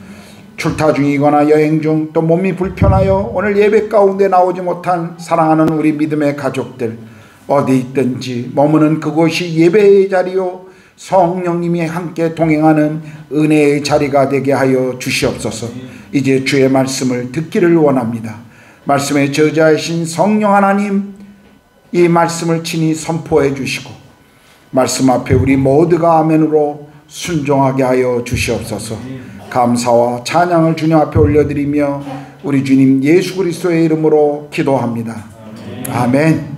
출타 중이거나 여행 중 또 몸이 불편하여 오늘 예배 가운데 나오지 못한 사랑하는 우리 믿음의 가족들 어디 있든지 머무는 그곳이 예배의 자리요 성령님이 함께 동행하는 은혜의 자리가 되게 하여 주시옵소서. 이제 주의 말씀을 듣기를 원합니다. 말씀의 저자이신 성령 하나님 이 말씀을 친히 선포해 주시고 말씀 앞에 우리 모두가 아멘으로 순종하게 하여 주시옵소서. 감사와 찬양을 주님 앞에 올려드리며 우리 주님 예수 그리스도의 이름으로 기도합니다. 아멘.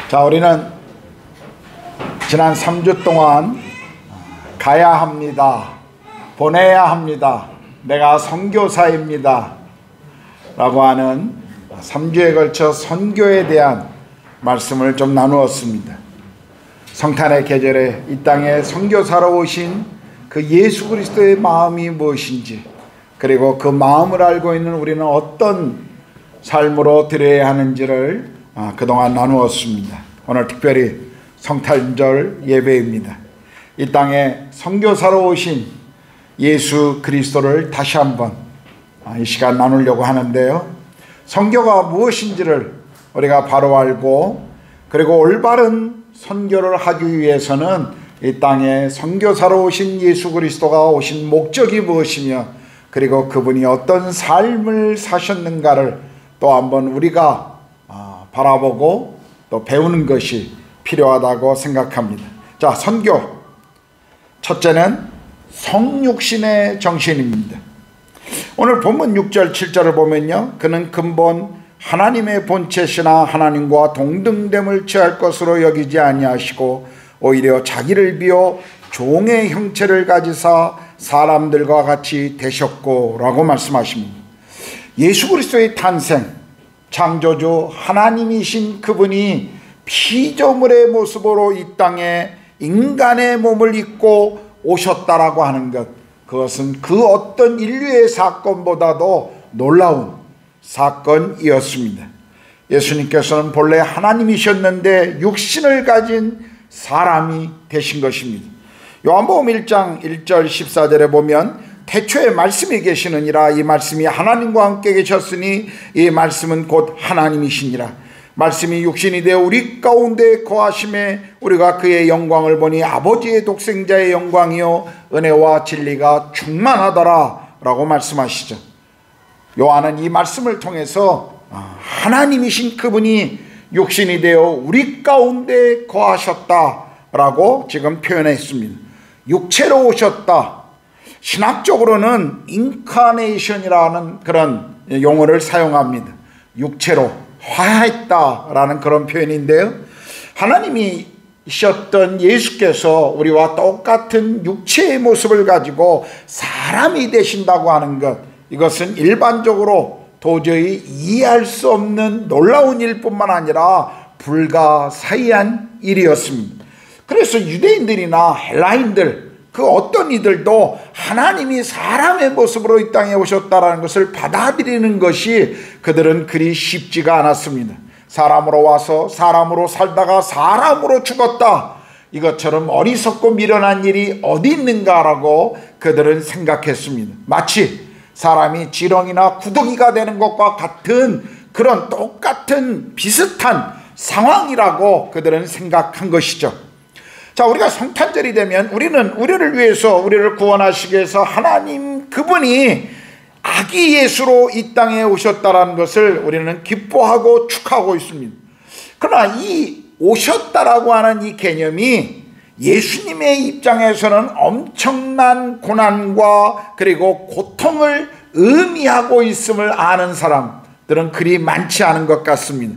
자, 우리는 지난 3주 동안 가야 합니다, 보내야 합니다, 내가 선교사입니다 라고 하는 3주에 걸쳐 선교에 대한 말씀을 좀 나누었습니다. 성탄의 계절에 이 땅에 선교사로 오신 그 예수 그리스도의 마음이 무엇인지, 그리고 그 마음을 알고 있는 우리는 어떤 삶으로 드려야 하는지를 그동안 나누었습니다. 오늘 특별히 성탄절 예배입니다. 이 땅에 선교사로 오신 예수 그리스도를 다시 한번 이 시간 나누려고 하는데요. 선교가 무엇인지를 우리가 바로 알고, 그리고 올바른 선교를 하기 위해서는 이 땅에 선교사로 오신 예수 그리스도가 오신 목적이 무엇이며, 그리고 그분이 어떤 삶을 사셨는가를 또 한번 우리가 바라보고 또 배우는 것이 필요하다고 생각합니다. 자, 선교 첫째는 성육신의 정신입니다. 오늘 본문 6절 7절을 보면요, 그는 근본 하나님의 본체시나 하나님과 동등됨을 취할 것으로 여기지 아니하시고 오히려 자기를 비워 종의 형체를 가지사 사람들과 같이 되셨고 라고 말씀하십니다. 예수 그리스도의 탄생, 창조주 하나님이신 그분이 피조물의 모습으로 이 땅에 인간의 몸을 입고 오셨다라고 하는 것, 그것은 그 어떤 인류의 사건보다도 놀라운 사건이었습니다. 예수님께서는 본래 하나님이셨는데 육신을 가진 사람이 되신 것입니다. 요한복음 1장 1절 14절에 보면 태초에 말씀이 계시느니라, 이 말씀이 하나님과 함께 계셨으니 이 말씀은 곧 하나님이시니라. 말씀이 육신이 되어 우리 가운데 거하심에 우리가 그의 영광을 보니 아버지의 독생자의 영광이요 은혜와 진리가 충만하더라 라고 말씀하시죠. 요한은 이 말씀을 통해서 하나님이신 그분이 육신이 되어 우리 가운데 거하셨다라고 지금 표현했습니다. 육체로 오셨다. 신학적으로는 인카네이션이라는 그런 용어를 사용합니다. 육체로 화했다라는 그런 표현인데요, 하나님이셨던 예수께서 우리와 똑같은 육체의 모습을 가지고 사람이 되신다고 하는 것, 이것은 일반적으로 도저히 이해할 수 없는 놀라운 일뿐만 아니라 불가사의한 일이었습니다. 그래서 유대인들이나 헬라인들, 그 어떤 이들도 하나님이 사람의 모습으로 이 땅에 오셨다는 것을 받아들이는 것이 그들은 그리 쉽지가 않았습니다. 사람으로 와서 사람으로 살다가 사람으로 죽었다, 이것처럼 어리석고 미련한 일이 어디 있는가라고 그들은 생각했습니다. 마치 사람이 지렁이나 구더기가 되는 것과 같은 그런 똑같은 비슷한 상황이라고 그들은 생각한 것이죠. 자, 우리가 성탄절이 되면 우리를 위해서, 우리를 구원하시기 위해서 하나님 그분이 아기 예수로 이 땅에 오셨다라는 것을 우리는 기뻐하고 축하하고 있습니다. 그러나 이 오셨다라고 하는 이 개념이 예수님의 입장에서는 엄청난 고난과 그리고 고통을 의미하고 있음을 아는 사람들은 그리 많지 않은 것 같습니다.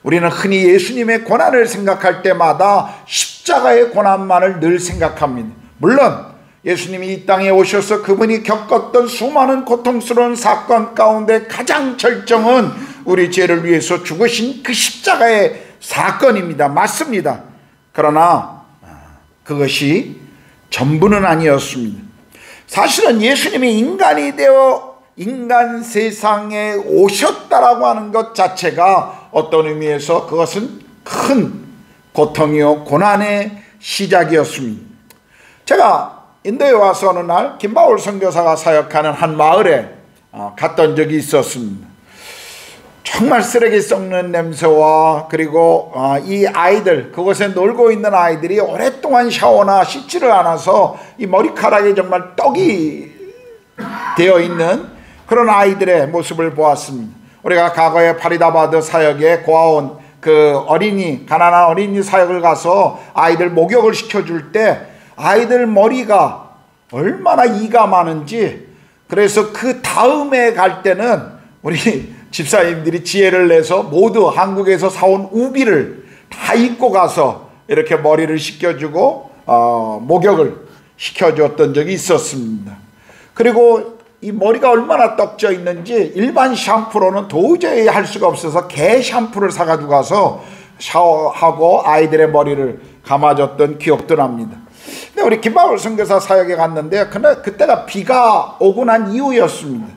우리는 흔히 예수님의 고난을 생각할 때마다 십자가의 고난만을 늘 생각합니다. 물론 예수님이 이 땅에 오셔서 그분이 겪었던 수많은 고통스러운 사건 가운데 가장 절정은 우리 죄를 위해서 죽으신 그 십자가의 사건입니다. 맞습니다. 그러나 그것이 전부는 아니었습니다. 사실은 예수님이 인간이 되어 인간 세상에 오셨다라고 하는 것 자체가 어떤 의미에서 그것은 큰 고통이요 고난의 시작이었습니다. 제가 인도에 와서 어느 날 김바울 선교사가 사역하는 한 마을에 갔던 적이 있었습니다. 정말 쓰레기 썩는 냄새와 그리고 이 아이들, 그곳에 놀고 있는 아이들이 오랫동안 샤워나 씻지를 않아서 이 머리카락에 정말 떡이 되어 있는 그런 아이들의 모습을 보았습니다. 우리가 과거에 파리다바드 사역에 고아원 그 어린이, 가난한 어린이 사역을 가서 아이들 목욕을 시켜줄 때 아이들 머리가 얼마나 이가 많은지, 그래서 그 다음에 갈 때는 우리 집사님들이 지혜를 내서 모두 한국에서 사온 우비를 다 입고 가서 이렇게 머리를 씻겨주고 목욕을 시켜줬던 적이 있었습니다. 그리고 이 머리가 얼마나 떡져 있는지 일반 샴푸로는 도저히 할 수가 없어서 개 샴푸를 사가지고 가서 샤워하고 아이들의 머리를 감아줬던 기억도 납니다. 근데 우리 김바울 선교사 사역에 갔는데 그때가 비가 오고 난 이후였습니다.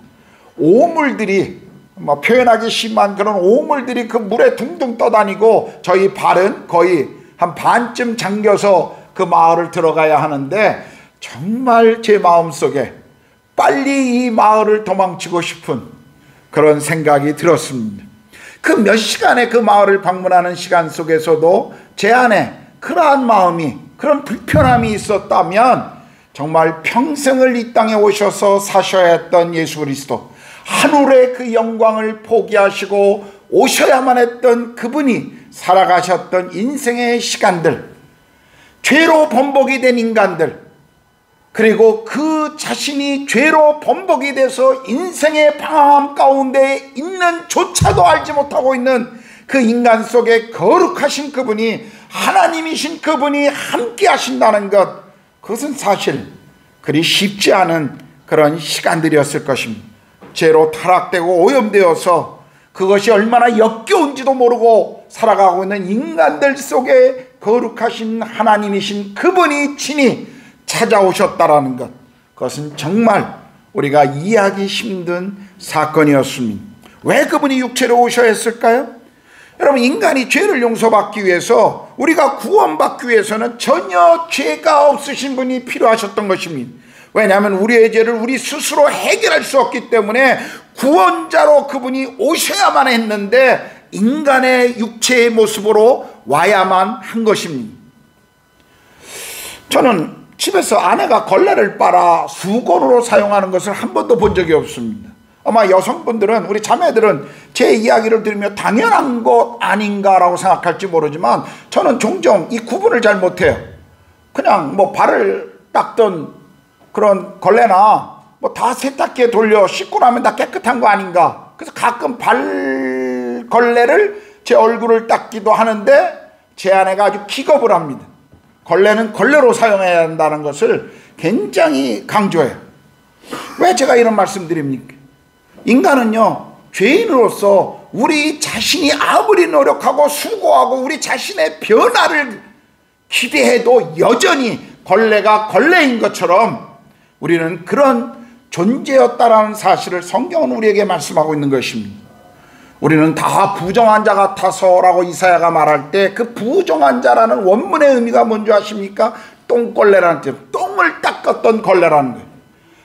오물들이 표현하기 심한 그런 오물들이 그 물에 둥둥 떠다니고 저희 발은 거의 한 반쯤 잠겨서 그 마을을 들어가야 하는데 정말 제 마음속에 빨리 이 마을을 도망치고 싶은 그런 생각이 들었습니다. 그 몇 시간의 그 마을을 방문하는 시간 속에서도 제 안에 그러한 마음이, 그런 불편함이 있었다면 정말 평생을 이 땅에 오셔서 사셔야 했던 예수 그리스도, 하늘의 그 영광을 포기하시고 오셔야만 했던 그분이 살아가셨던 인생의 시간들, 죄로 번복이 된 인간들, 그리고 그 자신이 죄로 번복이 돼서 인생의 방황함 가운데 있는 조차도 알지 못하고 있는 그 인간 속에 거룩하신 그분이, 하나님이신 그분이 함께 하신다는 것, 그것은 사실 그리 쉽지 않은 그런 시간들이었을 것입니다. 죄로 타락되고 오염되어서 그것이 얼마나 역겨운지도 모르고 살아가고 있는 인간들 속에 거룩하신 하나님이신 그분이 친히 찾아오셨다라는 것, 그것은 정말 우리가 이해하기 힘든 사건이었습니다. 왜 그분이 육체로 오셔야 했을까요? 여러분, 인간이 죄를 용서받기 위해서, 우리가 구원받기 위해서는 전혀 죄가 없으신 분이 필요하셨던 것입니다. 왜냐하면 우리의 죄를 우리 스스로 해결할 수 없기 때문에 구원자로 그분이 오셔야만 했는데 인간의 육체의 모습으로 와야만 한 것입니다. 저는 집에서 아내가 걸레를 빨아 수건으로 사용하는 것을 한 번도 본 적이 없습니다. 아마 여성분들은, 우리 자매들은 제 이야기를 들으며 당연한 것 아닌가라고 생각할지 모르지만 저는 종종 이 구분을 잘 못해요. 그냥 발을 닦던 그런 걸레나 다 세탁기에 돌려 씻고 나면 다 깨끗한 거 아닌가. 그래서 가끔 걸레를 제 얼굴을 닦기도 하는데 제 아내가 아주 기겁을 합니다. 걸레는 걸레로 사용해야 한다는 것을 굉장히 강조해요. 왜 제가 이런 말씀 드립니까? 인간은요, 죄인으로서 우리 자신이 아무리 노력하고 수고하고 우리 자신의 변화를 기대해도 여전히 걸레가 걸레인 것처럼 우리는 그런 존재였다라는 사실을 성경은 우리에게 말씀하고 있는 것입니다. 우리는 다 부정한 자 같아서라고 이사야가 말할 때 그 부정한 자라는 원문의 의미가 뭔지 아십니까? 똥걸레라는 뜻, 똥을 닦았던 걸레라는 거예요.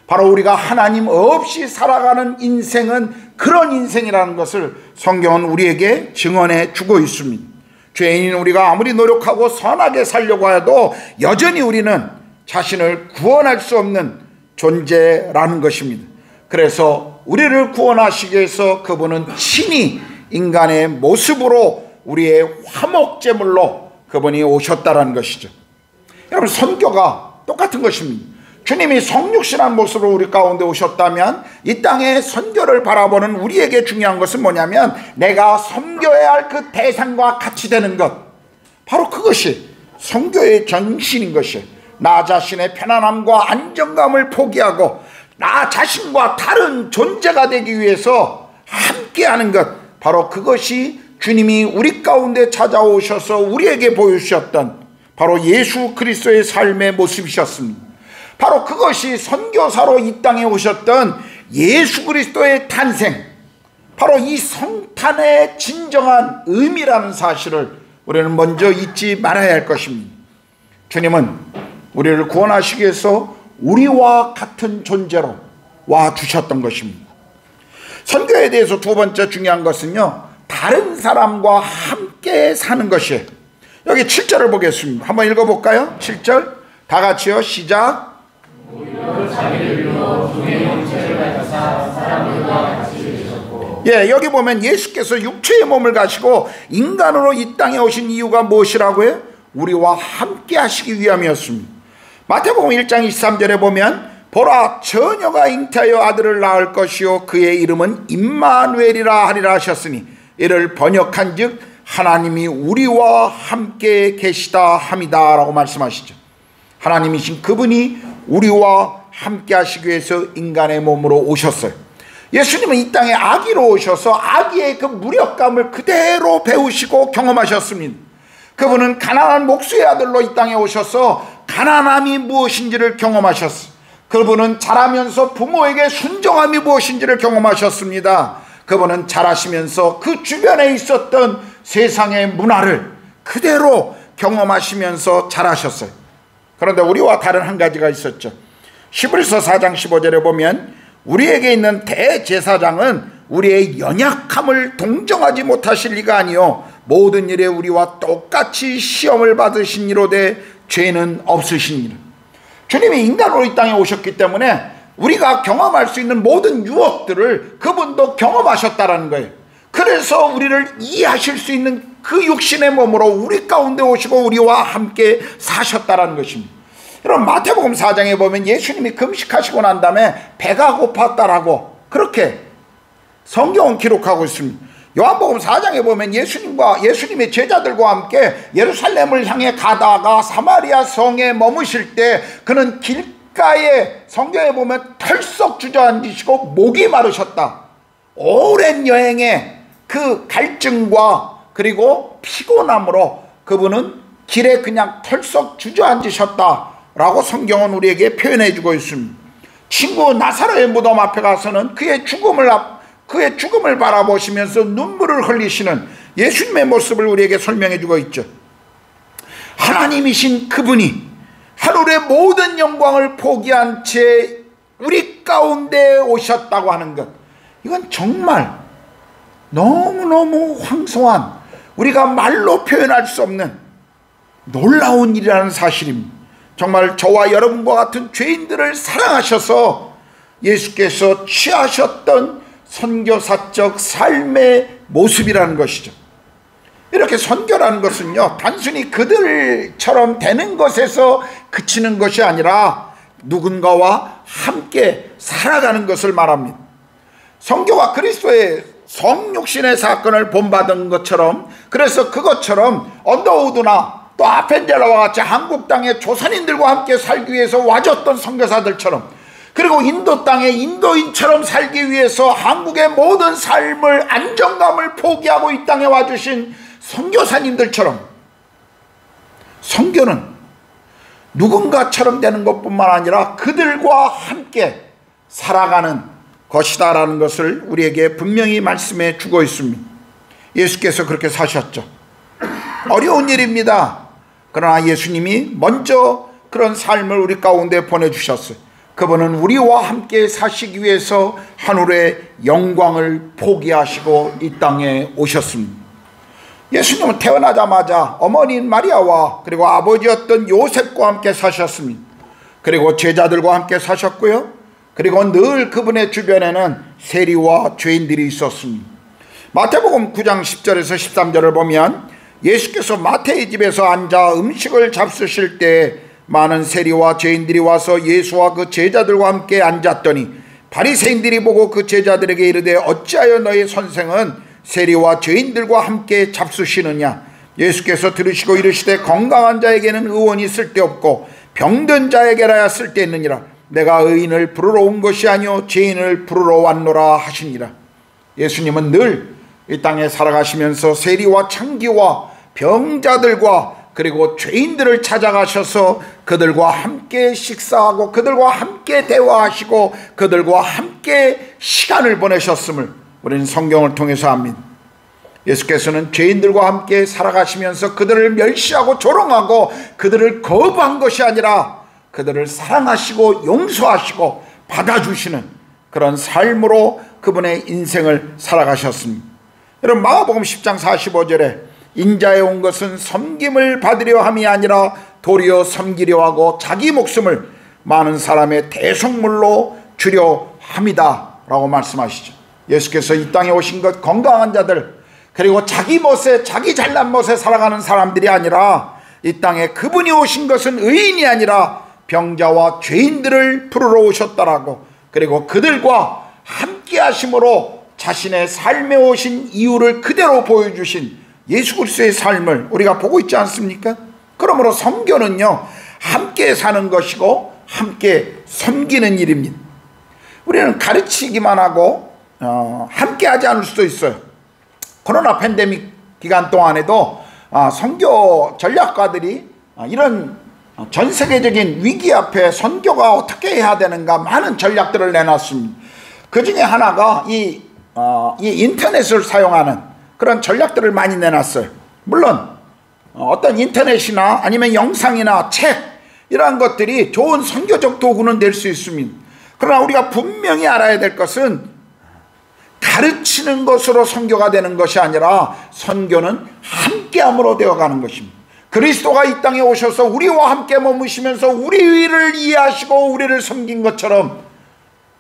바로 우리가 하나님 없이 살아가는 인생은 그런 인생이라는 것을 성경은 우리에게 증언해 주고 있습니다. 죄인인 우리가 아무리 노력하고 선하게 살려고 해도 여전히 우리는 자신을 구원할 수 없는 존재라는 것입니다. 그래서 우리를 구원하시기 위해서 그분은 친히 인간의 모습으로 우리의 화목제물로 그분이 오셨다는 것이죠. 여러분, 선교가 똑같은 것입니다. 주님이 성육신한 모습으로 우리 가운데 오셨다면 이 땅의 선교를 바라보는 우리에게 중요한 것은 뭐냐면 내가 섬겨야 할 그 대상과 같이 되는 것, 바로 그것이 선교의 정신인 것이에요. 나 자신의 편안함과 안정감을 포기하고 나 자신과 다른 존재가 되기 위해서 함께하는 것, 바로 그것이 주님이 우리 가운데 찾아오셔서 우리에게 보여주셨던 바로 예수 그리스도의 삶의 모습이셨습니다. 바로 그것이 선교사로 이 땅에 오셨던 예수 그리스도의 탄생, 바로 이 성탄의 진정한 의미라는 사실을 우리는 먼저 잊지 말아야 할 것입니다. 주님은 우리를 구원하시기 위해서 우리와 같은 존재로 와주셨던 것입니다. 선교에 대해서 두 번째 중요한 것은요, 다른 사람과 함께 사는 것이에요. 여기 7절을 보겠습니다. 한번 읽어볼까요? 7절 다 같이요. 시작. 예, 여기 보면 예수께서 육체의 몸을 가시고 인간으로 이 땅에 오신 이유가 무엇이라고요? 우리와 함께 하시기 위함이었습니다. 마태복음 1장 23절에 보면 보라, 처녀가 잉태하여 아들을 낳을 것이요 그의 이름은 임마누엘이라 하리라 하셨으니 이를 번역한 즉 하나님이 우리와 함께 계시다 함이다 라고 말씀하시죠. 하나님이신 그분이 우리와 함께 하시기 위해서 인간의 몸으로 오셨어요. 예수님은 이 땅에 아기로 오셔서 아기의 그 무력감을 그대로 배우시고 경험하셨습니다. 그분은 가난한 목수의 아들로 이 땅에 오셔서 가난함이 무엇인지를 경험하셨어요. 그분은 자라면서 부모에게 순종함이 무엇인지를 경험하셨습니다. 그분은 자라시면서 그 주변에 있었던 세상의 문화를 그대로 경험하시면서 자라셨어요. 그런데 우리와 다른 한 가지가 있었죠. 히브리서 4장 15절에 보면 우리에게 있는 대제사장은 우리의 연약함을 동정하지 못하실 리가 아니요 모든 일에 우리와 똑같이 시험을 받으신 이로되 죄는 없으시니라. 주님이 인간으로 이 땅에 오셨기 때문에 우리가 경험할 수 있는 모든 유혹들을 그분도 경험하셨다라는 거예요. 그래서 우리를 이해하실 수 있는 그 육신의 몸으로 우리 가운데 오시고 우리와 함께 사셨다라는 것입니다. 여러분 마태복음 4장에 보면 예수님이 금식하시고 난 다음에 배가 고팠다라고 그렇게 성경은 기록하고 있습니다. 요한복음 4장에 보면 예수님의 제자들과 함께 예루살렘을 향해 가다가 사마리아 성에 머무실 때 그는 길가에 성경에 보면 털썩 주저앉으시고 목이 마르셨다. 오랜 여행의 그 갈증과 그리고 피곤함으로 그분은 길에 그냥 털썩 주저앉으셨다라고 성경은 우리에게 표현해 주고 있습니다. 친구 나사로의 무덤 앞에 가서는 그의 죽음을 바라보시면서 눈물을 흘리시는 예수님의 모습을 우리에게 설명해 주고 있죠. 하나님이신 그분이 하늘의 모든 영광을 포기한 채 우리 가운데 오셨다고 하는 것, 이건 정말 너무너무 황송한, 우리가 말로 표현할 수 없는 놀라운 일이라는 사실입니다. 정말 저와 여러분과 같은 죄인들을 사랑하셔서 예수께서 취하셨던 선교사적 삶의 모습이라는 것이죠. 이렇게 선교라는 것은요, 단순히 그들처럼 되는 것에서 그치는 것이 아니라 누군가와 함께 살아가는 것을 말합니다. 선교가 그리스도의 성육신의 사건을 본받은 것처럼, 그래서 그것처럼 언더우드나 또 아펜젤라와 같이 한국 땅에 조선인들과 함께 살기 위해서 와줬던 선교사들처럼, 그리고 인도 땅에 인도인처럼 살기 위해서 한국의 모든 삶을, 안정감을 포기하고 이 땅에 와주신 선교사님들처럼, 선교는 누군가처럼 되는 것뿐만 아니라 그들과 함께 살아가는 것이다라는 것을 우리에게 분명히 말씀해 주고 있습니다. 예수께서 그렇게 사셨죠. 어려운 일입니다. 그러나 예수님이 먼저 그런 삶을 우리 가운데 보내주셨어요. 그분은 우리와 함께 사시기 위해서 하늘의 영광을 포기하시고 이 땅에 오셨습니다. 예수님은 태어나자마자 어머니인 마리아와 그리고 아버지였던 요셉과 함께 사셨습니다. 그리고 제자들과 함께 사셨고요. 그리고 늘 그분의 주변에는 세리와 죄인들이 있었습니다. 마태복음 9장 10절에서 13절을 보면 예수께서 마태의 집에서 앉아 음식을 잡수실 때 많은 세리와 죄인들이 와서 예수와 그 제자들과 함께 앉았더니 바리새인들이 보고 그 제자들에게 이르되 어찌하여 너희 선생은 세리와 죄인들과 함께 잡수시느냐. 예수께서 들으시고 이르시되 건강한 자에게는 의원이 쓸데없고 병든 자에게라야 쓸데있느니라. 내가 의인을 부르러 온 것이 아니요 죄인을 부르러 왔노라 하시니라. 예수님은 늘 이 땅에 살아가시면서 세리와 창기와 병자들과 그리고 죄인들을 찾아가셔서 그들과 함께 식사하고 그들과 함께 대화하시고 그들과 함께 시간을 보내셨음을 우리는 성경을 통해서 압니다. 예수께서는 죄인들과 함께 살아가시면서 그들을 멸시하고 조롱하고 그들을 거부한 것이 아니라 그들을 사랑하시고 용서하시고 받아주시는 그런 삶으로 그분의 인생을 살아가셨습니다. 여러분 마가복음 10장 45절에 인자에 온 것은 섬김을 받으려 함이 아니라 도리어 섬기려 하고 자기 목숨을 많은 사람의 대속물로 주려 함이다 라고 말씀하시죠. 예수께서 이 땅에 오신 것 건강한 자들 그리고 자기 멋에 자기 잘난 멋에 살아가는 사람들이 아니라 이 땅에 그분이 오신 것은 의인이 아니라 병자와 죄인들을 부르러 오셨다라고, 그리고 그들과 함께 하심으로 자신의 삶에 오신 이유를 그대로 보여주신 예수 그리스도의 삶을 우리가 보고 있지 않습니까? 그러므로 선교는요, 함께 사는 것이고 함께 섬기는 일입니다. 우리는 가르치기만 하고 함께 하지 않을 수도 있어요. 코로나 팬데믹 기간 동안에도 선교 전략가들이 이런 전 세계적인 위기 앞에 선교가 어떻게 해야 되는가 많은 전략들을 내놨습니다. 그 중에 하나가 이 인터넷을 사용하는 그런 전략들을 많이 내놨어요. 물론 어떤 인터넷이나 아니면 영상이나 책 이러한 것들이 좋은 선교적 도구는 될 수 있습니다. 그러나 우리가 분명히 알아야 될 것은 가르치는 것으로 선교가 되는 것이 아니라 선교는 함께함으로 되어가는 것입니다. 그리스도가 이 땅에 오셔서 우리와 함께 머무시면서 우리를 이해하시고 우리를 섬긴 것처럼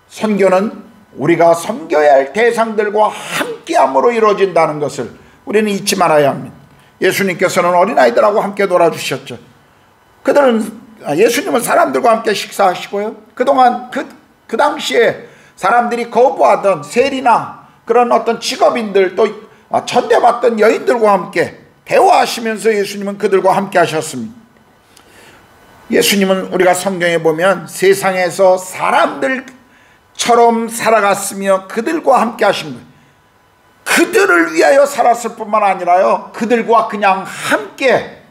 선교는 우리가 섬겨야 할 대상들과 함께함으로 이루어진다는 것을 우리는 잊지 말아야 합니다. 예수님께서는 어린아이들하고 함께 놀아주셨죠. 예수님은 사람들과 함께 식사하시고요. 그동안 그 당시에 사람들이 거부하던 세리나 그런 어떤 직업인들 또 천대받던 여인들과 함께 대화하시면서 예수님은 그들과 함께 하셨습니다. 예수님은 우리가 성경에 보면 세상에서 사람들처럼 살아갔으며 그들과 함께 하신 거예요. 그들을 위하여 살았을 뿐만 아니라요, 그들과 그냥 함께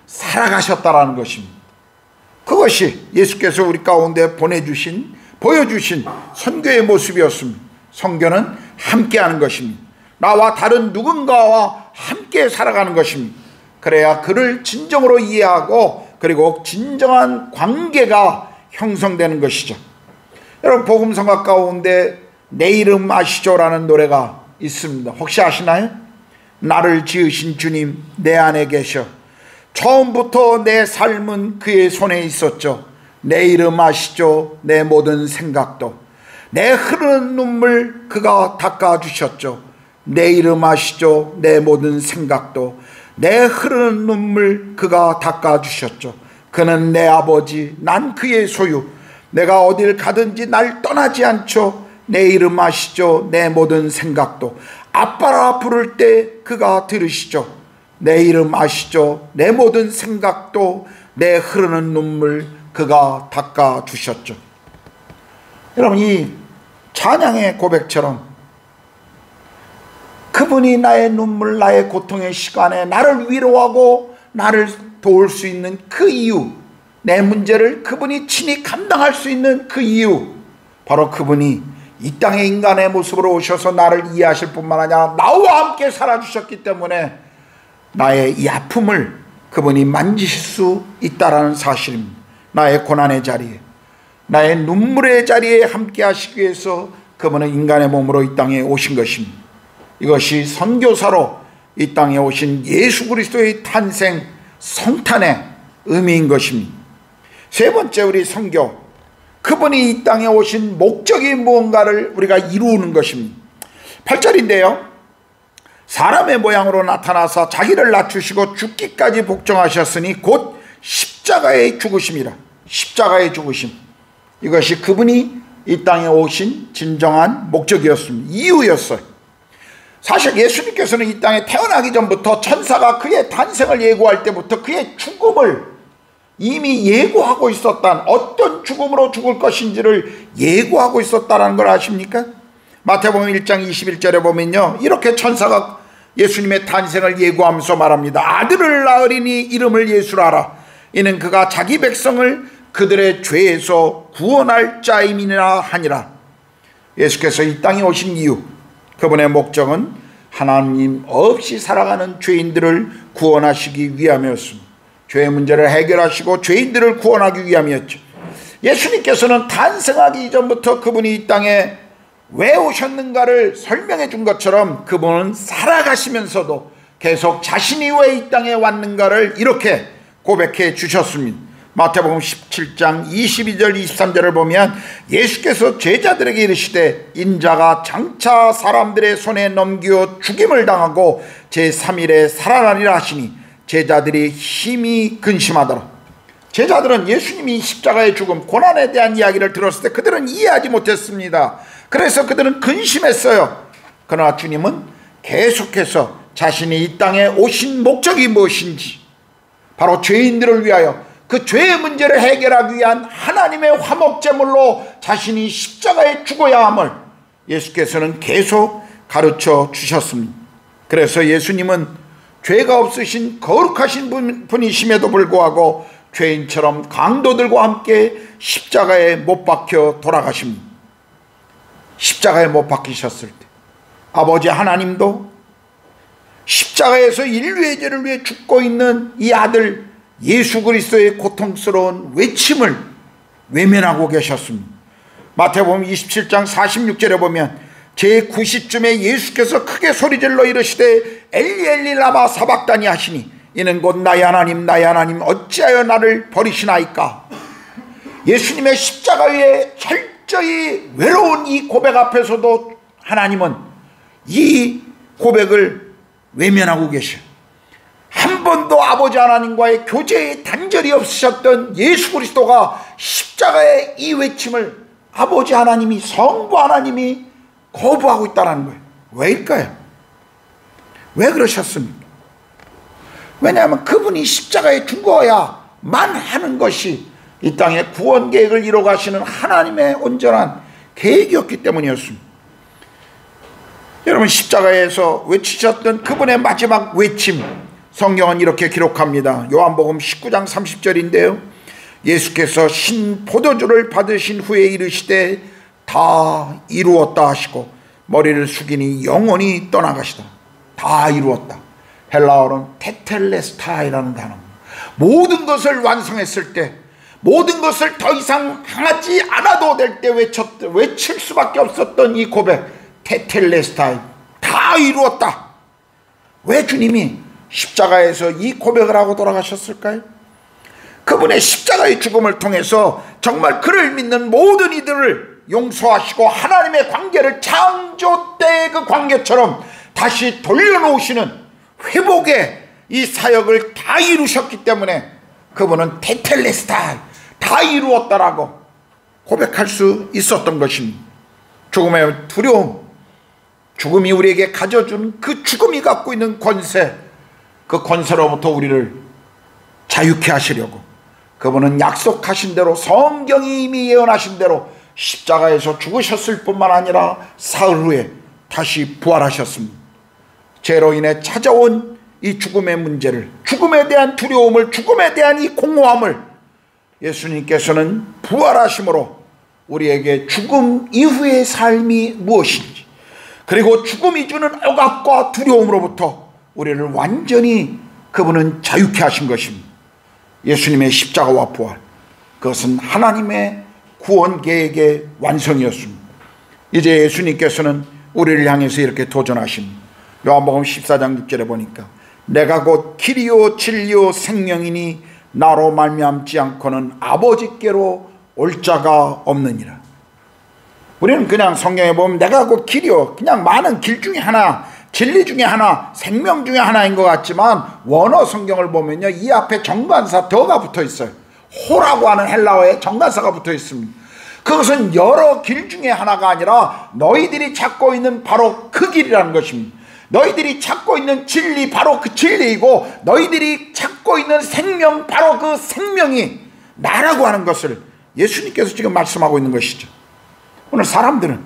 살아가셨다라는 것입니다. 그것이 예수께서 우리 가운데 보여주신 선교의 모습이었습니다. 선교는 함께하는 것입니다. 나와 다른 누군가와 함께 살아가는 것입니다. 그래야 그를 진정으로 이해하고 그리고 진정한 관계가 형성되는 것이죠. 여러분, 복음성가 가운데 내 이름 아시죠라는 노래가 있습니다. 혹시 아시나요? 나를 지으신 주님 내 안에 계셔. 처음부터 내 삶은 그의 손에 있었죠. 내 이름 아시죠? 내 모든 생각도. 내 흐르는 눈물 그가 닦아주셨죠. 내 이름 아시죠? 내 모든 생각도. 내 흐르는 눈물 그가 닦아주셨죠. 그는 내 아버지, 난 그의 소유. 내가 어딜 가든지 날 떠나지 않죠. 내 이름 아시죠? 내 모든 생각도. 아빠라 부를 때 그가 들으시죠. 내 이름 아시죠? 내 모든 생각도. 내 흐르는 눈물 그가 닦아주셨죠. 여러분, 이 찬양의 고백처럼 그분이 나의 눈물, 나의 고통의 시간에 나를 위로하고 나를 도울 수 있는 그 이유, 내 문제를 그분이 친히 감당할 수 있는 그 이유, 바로 그분이 이 땅에 인간의 모습으로 오셔서 나를 이해하실 뿐만 아니라 나와 함께 살아주셨기 때문에 나의 이 아픔을 그분이 만지실 수 있다라는 사실입니다. 나의 고난의 자리에, 나의 눈물의 자리에 함께 하시기 위해서 그분은 인간의 몸으로 이 땅에 오신 것입니다. 이것이 선교사로 이 땅에 오신 예수 그리스도의 탄생, 성탄의 의미인 것입니다. 세 번째, 우리 선교, 그분이 이 땅에 오신 목적이 무언가를 우리가 이루는 것입니다. 8절인데요. 사람의 모양으로 나타나서 자기를 낮추시고 죽기까지 복종하셨으니 곧 십자가의 죽으심이라. 십자가의 죽으심. 이것이 그분이 이 땅에 오신 진정한 목적이었습니다. 이유였어요. 사실 예수님께서는 이 땅에 태어나기 전부터 천사가 그의 탄생을 예고할 때부터 그의 죽음을 이미 예고하고 있었다는, 어떤 죽음으로 죽을 것인지를 예고하고 있었다는 걸 아십니까? 마태복음 1장 21절에 보면요, 이렇게 천사가 예수님의 탄생을 예고하면서 말합니다. 아들을 낳으리니 이름을 예수라 하라. 이는 그가 자기 백성을 그들의 죄에서 구원할 자임이니라 하니라. 예수께서 이 땅에 오신 이유, 그분의 목적은 하나님 없이 살아가는 죄인들을 구원하시기 위함이었습니다. 죄의 문제를 해결하시고 죄인들을 구원하기 위함이었죠. 예수님께서는 탄생하기 이전부터 그분이 이 땅에 왜 오셨는가를 설명해 준 것처럼 그분은 살아가시면서도 계속 자신이 왜 이 땅에 왔는가를 이렇게 고백해 주셨습니다. 마태복음 17장 22절 23절을 보면 예수께서 제자들에게 이르시되 인자가 장차 사람들의 손에 넘겨 죽임을 당하고 제3일에 살아나리라 하시니 제자들이 힘이 근심하더라. 제자들은 예수님이 십자가의 죽음, 고난에 대한 이야기를 들었을 때 그들은 이해하지 못했습니다. 그래서 그들은 근심했어요. 그러나 주님은 계속해서 자신이 이 땅에 오신 목적이 무엇인지, 바로 죄인들을 위하여 그 죄의 문제를 해결하기 위한 하나님의 화목제물로 자신이 십자가에 죽어야 함을 예수께서는 계속 가르쳐 주셨습니다. 그래서 예수님은 죄가 없으신 거룩하신 분이심에도 불구하고 죄인처럼 강도들과 함께 십자가에 못 박혀 돌아가십니다. 십자가에 못 박히셨을 때 아버지 하나님도 십자가에서 인류의 죄를 위해 죽고 있는 이 아들 예수 그리스도의 고통스러운 외침을 외면하고 계셨습니다. 마태복음 27장 46절에 보면 제90쯤에 예수께서 크게 소리질러 이르시되 엘리 엘리 라마 사박다니 하시니 이는 곧 나의 하나님 어찌하여 나를 버리시나이까. 예수님의 십자가 위에 철저히 외로운 이 고백 앞에서도 하나님은 이 고백을 외면하고 계셔요. 한 번도 아버지 하나님과의 교제의 단절이 없으셨던 예수 그리스도가 십자가의 이 외침을 아버지 하나님이, 성부 하나님이 거부하고 있다는 거예요. 왜일까요? 왜 그러셨습니까? 왜냐하면 그분이 십자가에 죽어야만 하는 것이 이 땅의 구원 계획을 이뤄가시는 하나님의 온전한 계획이었기 때문이었습니다. 여러분, 십자가에서 외치셨던 그분의 마지막 외침, 성경은 이렇게 기록합니다. 요한복음 19장 30절인데요. 예수께서 신 포도주를 받으신 후에 이르시되 다 이루었다 하시고 머리를 숙이니 영원히 떠나가시다. 다 이루었다. 헬라어로는 테텔레스타이라는 단어입니다. 모든 것을 완성했을 때, 모든 것을 더 이상 하지 않아도 될 때 외칠 수밖에 없었던 이 고백, 테텔레스타이, 다 이루었다. 왜 주님이 십자가에서 이 고백을 하고 돌아가셨을까요? 그분의 십자가의 죽음을 통해서 정말 그를 믿는 모든 이들을 용서하시고 하나님의 관계를 창조 때의 그 관계처럼 다시 돌려놓으시는 회복의 이 사역을 다 이루셨기 때문에 그분은 테텔레스타이, 다 이루었다라고 고백할 수 있었던 것입니다. 죽음의 두려움, 죽음이 우리에게 가져준 그 죽음이 갖고 있는 권세, 그 권세로부터 우리를 자유케 하시려고 그분은 약속하신 대로, 성경이 이미 예언하신 대로 십자가에서 죽으셨을 뿐만 아니라 사흘 후에 다시 부활하셨습니다. 죄로 인해 찾아온 이 죽음의 문제를, 죽음에 대한 두려움을, 죽음에 대한 이 공허함을 예수님께서는 부활하심으로 우리에게 죽음 이후의 삶이 무엇인지, 그리고 죽음이 주는 억압과 두려움으로부터 우리를 완전히 그분은 자유케 하신 것입니다. 예수님의 십자가와 부활, 그것은 하나님의 구원 계획의 완성이었습니다. 이제 예수님께서는 우리를 향해서 이렇게 도전하십니다. 요한복음 14장 6절에 보니까 내가 곧 길이요 진리요 생명이니 나로 말미암지 않고는 아버지께로 올 자가 없느니라. 우리는 그냥 성경에 보면 내가 곧 길이요, 그냥 많은 길 중에 하나, 진리 중에 하나, 생명 중에 하나인 것 같지만 원어 성경을 보면요, 이 앞에 정관사 더가 붙어 있어요. 호라고 하는 헬라어에 정관사가 붙어 있습니다. 그것은 여러 길 중에 하나가 아니라 너희들이 찾고 있는 바로 그 길이라는 것입니다. 너희들이 찾고 있는 진리, 바로 그 진리이고 너희들이 찾고 있는 생명, 바로 그 생명이 나라고 하는 것을 예수님께서 지금 말씀하고 있는 것이죠. 오늘 사람들은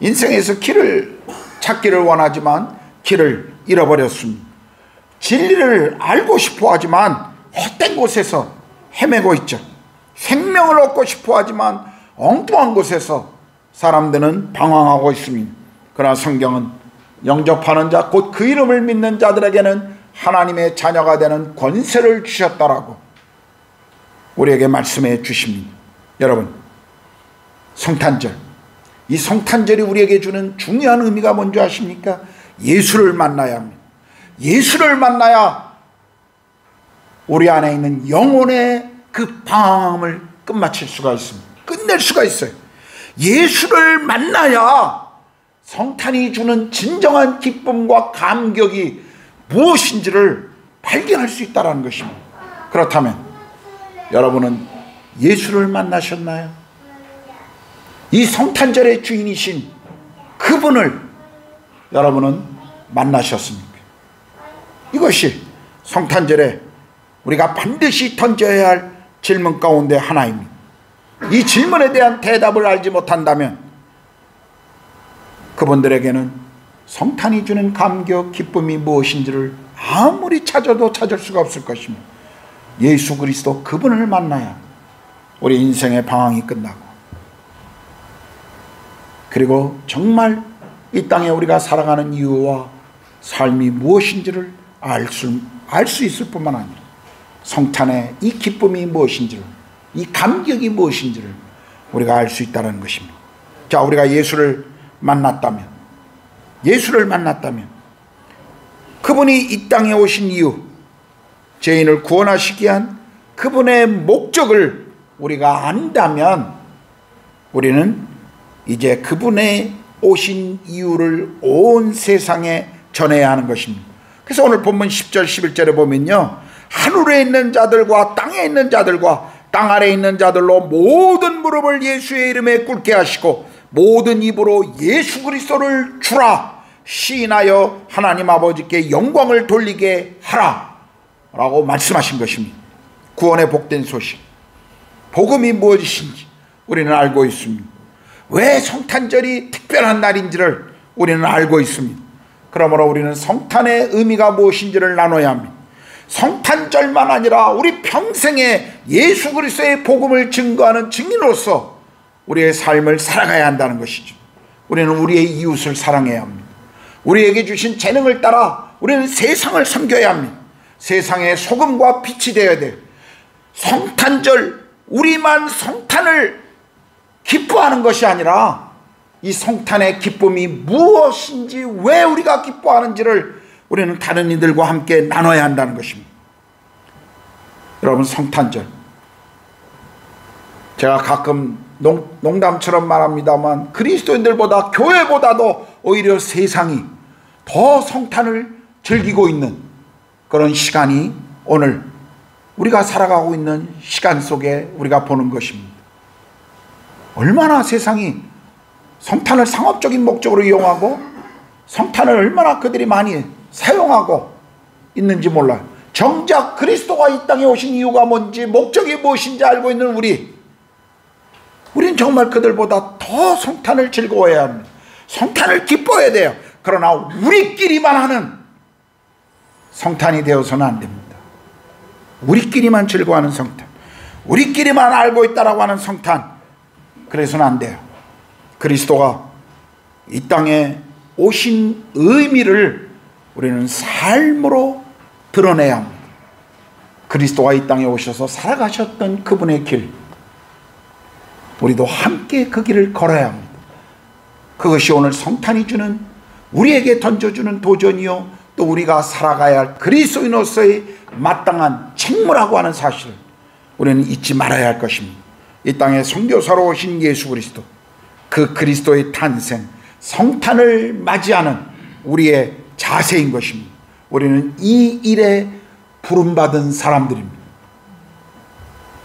인생에서 길을 찾기를 원하지만 길을 잃어버렸습니다. 진리를 알고 싶어 하지만 헛된 곳에서 헤매고 있죠. 생명을 얻고 싶어 하지만 엉뚱한 곳에서 사람들은 방황하고 있습니다. 그러나 성경은 영접하는 자, 곧 그 이름을 믿는 자들에게는 하나님의 자녀가 되는 권세를 주셨다라고 우리에게 말씀해 주십니다. 여러분, 성탄절, 이 성탄절이 우리에게 주는 중요한 의미가 뭔지 아십니까? 예수를 만나야 합니다. 예수를 만나야 우리 안에 있는 영혼의 그 방황함을 끝마칠 수가 있습니다. 끝낼 수가 있어요. 예수를 만나야 성탄이 주는 진정한 기쁨과 감격이 무엇인지를 발견할 수 있다는 것입니다. 그렇다면 여러분은 예수를 만나셨나요? 이 성탄절의 주인이신 그분을 여러분은 만나셨습니까? 이것이 성탄절에 우리가 반드시 던져야 할 질문 가운데 하나입니다. 이 질문에 대한 대답을 알지 못한다면 그분들에게는 성탄이 주는 감격, 기쁨이 무엇인지를 아무리 찾아도 찾을 수가 없을 것입니다. 예수 그리스도 그분을 만나야 우리 인생의 방황이 끝나고, 그리고 정말 이 땅에 우리가 살아가는 이유와 삶이 무엇인지를 알 수 있을 뿐만 아니라 성탄의 이 기쁨이 무엇인지를, 이 감격이 무엇인지를 우리가 알 수 있다는 것입니다. 자, 우리가 예수를 만났다면 그분이 이 땅에 오신 이유, 죄인을 구원하시기 위한 그분의 목적을 우리가 안다면 우리는 이제 그분의 오신 이유를 온 세상에 전해야 하는 것입니다. 그래서 오늘 본문 10절 11절에 보면요, 하늘에 있는 자들과 땅에 있는 자들과 땅 아래에 있는 자들로 모든 무릎을 예수의 이름에 꿇게 하시고 모든 입으로 예수 그리스도를 주라 시인하여 하나님 아버지께 영광을 돌리게 하라 라고 말씀하신 것입니다. 구원의 복된 소식, 복음이 무엇이신지 우리는 알고 있습니다. 왜 성탄절이 특별한 날인지를 우리는 알고 있습니다. 그러므로 우리는 성탄의 의미가 무엇인지를 나눠야 합니다. 성탄절만 아니라 우리 평생에 예수 그리스도의 복음을 증거하는 증인으로서 우리의 삶을 살아가야 한다는 것이죠. 우리는 우리의 이웃을 사랑해야 합니다. 우리에게 주신 재능을 따라 우리는 세상을 섬겨야 합니다. 세상의 소금과 빛이 되어야 돼요. 성탄절, 우리만 성탄을 기뻐하는 것이 아니라 이 성탄의 기쁨이 무엇인지, 왜 우리가 기뻐하는지를 우리는 다른 이들과 함께 나눠야 한다는 것입니다. 여러분, 성탄절, 제가 가끔 농담처럼 말합니다만 그리스도인들보다, 교회보다도 오히려 세상이 더 성탄을 즐기고 있는 그런 시간이 오늘 우리가 살아가고 있는 시간 속에 우리가 보는 것입니다. 얼마나 세상이 성탄을 상업적인 목적으로 이용하고 성탄을 얼마나 그들이 많이 사용하고 있는지 몰라요. 정작 그리스도가 이 땅에 오신 이유가 뭔지, 목적이 무엇인지 알고 있는 우리는 정말 그들보다 더 성탄을 즐거워해야 합니다. 성탄을 기뻐해야 돼요. 그러나 우리끼리만 하는 성탄이 되어서는 안 됩니다. 우리끼리만 즐거워하는 성탄, 우리끼리만 알고 있다라고 하는 성탄, 그래서는 안 돼요. 그리스도가 이 땅에 오신 의미를 우리는 삶으로 드러내야 합니다. 그리스도가 이 땅에 오셔서 살아가셨던 그분의 길, 우리도 함께 그 길을 걸어야 합니다. 그것이 오늘 성탄이 주는, 우리에게 던져주는 도전이요, 또 우리가 살아가야 할 그리스도인으로서의 마땅한 책무라고 하는 사실을 우리는 잊지 말아야 할 것입니다. 이 땅에 선교사로 오신 예수 그리스도, 그 그리스도의 탄생, 성탄을 맞이하는 우리의 자세인 것입니다. 우리는 이 일에 부름받은 사람들입니다.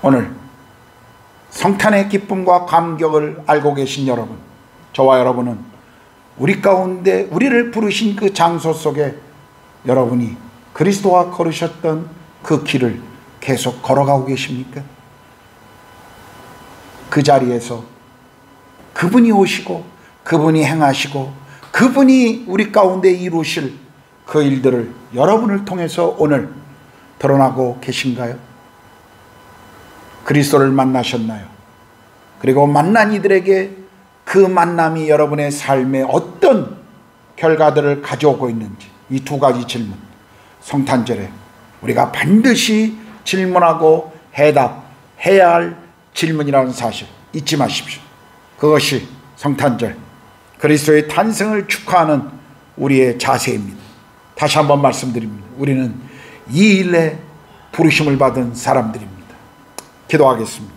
오늘 성탄의 기쁨과 감격을 알고 계신 여러분, 저와 여러분은 우리 가운데 우리를 부르신 그 장소 속에 여러분이 그리스도와 걸으셨던 그 길을 계속 걸어가고 계십니까? 그 자리에서 그분이 오시고 그분이 행하시고 그분이 우리 가운데 이루실 그 일들을 여러분을 통해서 오늘 드러나고 계신가요? 그리스도를 만나셨나요? 그리고 만난 이들에게 그 만남이 여러분의 삶에 어떤 결과들을 가져오고 있는지, 이 두 가지 질문, 성탄절에 우리가 반드시 질문하고 해답해야 할 질문이라는 사실 잊지 마십시오. 그것이 성탄절, 그리스도의 탄생을 축하하는 우리의 자세입니다. 다시 한번 말씀드립니다. 우리는 이 일에 부르심을 받은 사람들입니다. 기도하겠습니다.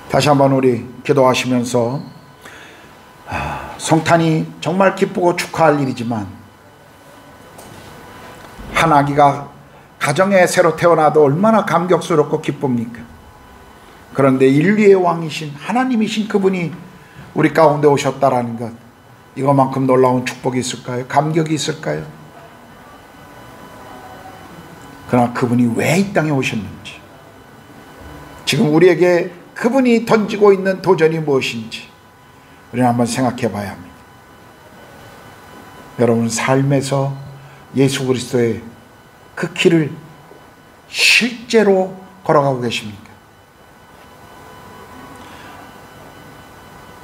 다시 한번 우리 기도하시면서, 성탄이 정말 기쁘고 축하할 일이지만 한 아기가 가정에 새로 태어나도 얼마나 감격스럽고 기쁩니까? 그런데 인류의 왕이신 하나님이신 그분이 우리 가운데 오셨다라는 것, 이것만큼 놀라운 축복이 있을까요? 감격이 있을까요? 그러나 그분이 왜 이 땅에 오셨는지, 지금 우리에게 그분이 던지고 있는 도전이 무엇인지 우리는 한번 생각해 봐야 합니다. 여러분 삶에서 예수 그리스도의 그 길을 실제로 걸어가고 계십니까?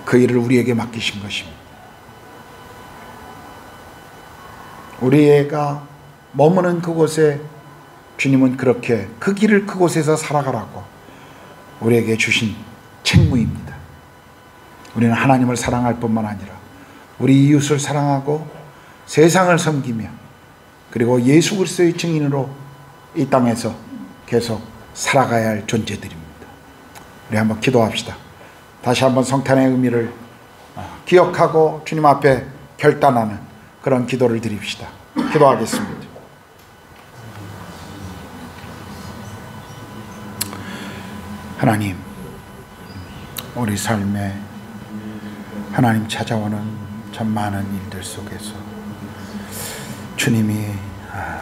그 일을 우리에게 맡기신 것입니다. 우리가 머무는 그곳에 주님은 그렇게 그 길을 그곳에서 살아가라고 우리에게 주신 책무입니다. 우리는 하나님을 사랑할 뿐만 아니라 우리 이웃을 사랑하고 세상을 섬기며 그리고 예수 그리스도의 증인으로 이 땅에서 계속 살아가야 할 존재들입니다. 우리 한번 기도합시다. 다시 한번 성탄의 의미를 기억하고 주님 앞에 결단하는 그런 기도를 드립시다. 기도하겠습니다. 하나님, 우리 삶에 하나님 찾아오는 참 많은 일들 속에서 주님이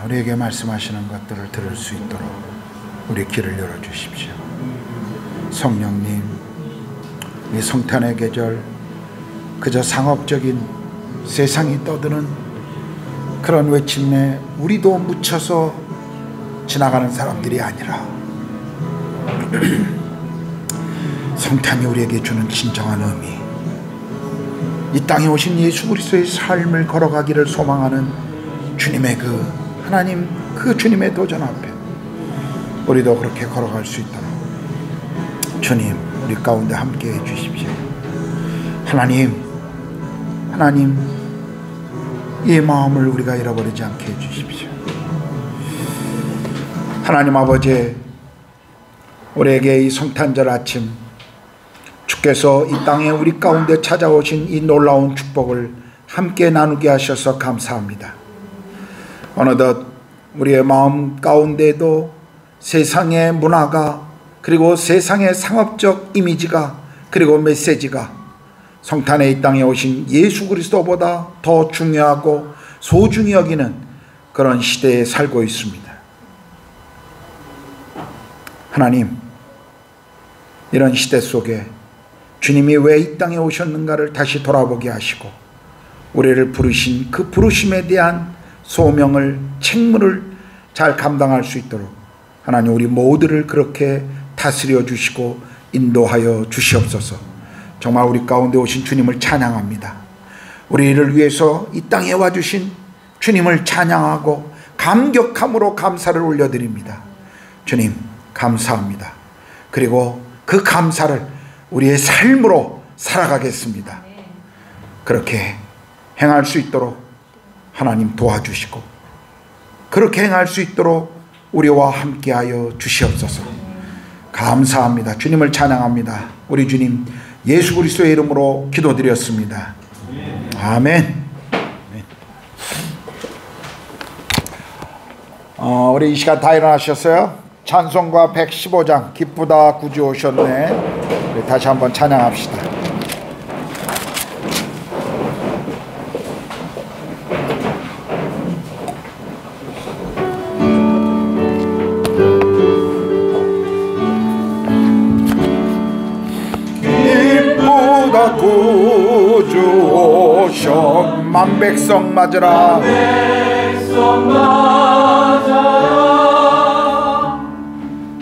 우리에게 말씀하시는 것들을 들을 수 있도록 우리 길을 열어주십시오. 성령님, 이 성탄의 계절 그저 상업적인 세상이 떠드는 그런 외침에 우리도 묻혀서 지나가는 사람들이 아니라 성탄이 우리에게 주는 진정한 의미, 이 땅에 오신 예수 그리스도의 삶을 걸어가기를 소망하는 주님의 그 하나님, 그 주님의 도전 앞에 우리도 그렇게 걸어갈 수 있도록 주님 우리 가운데 함께 해 주십시오. 하나님, 이 마음을 우리가 잃어버리지 않게 해 주십시오. 하나님 아버지, 우리에게 이 성탄절 아침 주께서 이 땅에 우리 가운데 찾아오신 이 놀라운 축복을 함께 나누게 하셔서 감사합니다. 어느덧 우리의 마음 가운데도 세상의 문화가, 그리고 세상의 상업적 이미지가, 그리고 메시지가 성탄의 이 땅에 오신 예수 그리스도보다 더 중요하고 소중히 여기는 그런 시대에 살고 있습니다. 하나님, 이런 시대 속에 주님이 왜 이 땅에 오셨는가를 다시 돌아보게 하시고 우리를 부르신 그 부르심에 대한 소명을, 책무를 잘 감당할 수 있도록 하나님 우리 모두를 그렇게 다스려 주시고 인도하여 주시옵소서. 정말 우리 가운데 오신 주님을 찬양합니다. 우리를 위해서 이 땅에 와주신 주님을 찬양하고 감격함으로 감사를 올려드립니다. 주님 감사합니다. 그리고 그 감사를 우리의 삶으로 살아가겠습니다. 그렇게 행할 수 있도록 하나님 도와주시고 그렇게 행할 수 있도록 우리와 함께하여 주시옵소서. 감사합니다. 주님을 찬양합니다. 우리 주님 예수 그리스도의 이름으로 기도드렸습니다. 아멘. 우리 이 시간 다 일어나셨어요? 찬송가 115장 기쁘다 구주 오셨네. 우리 다시 한번 찬양합시다. 기쁘다 구주 오셨 만백성 맞으라. 백성 맞아라.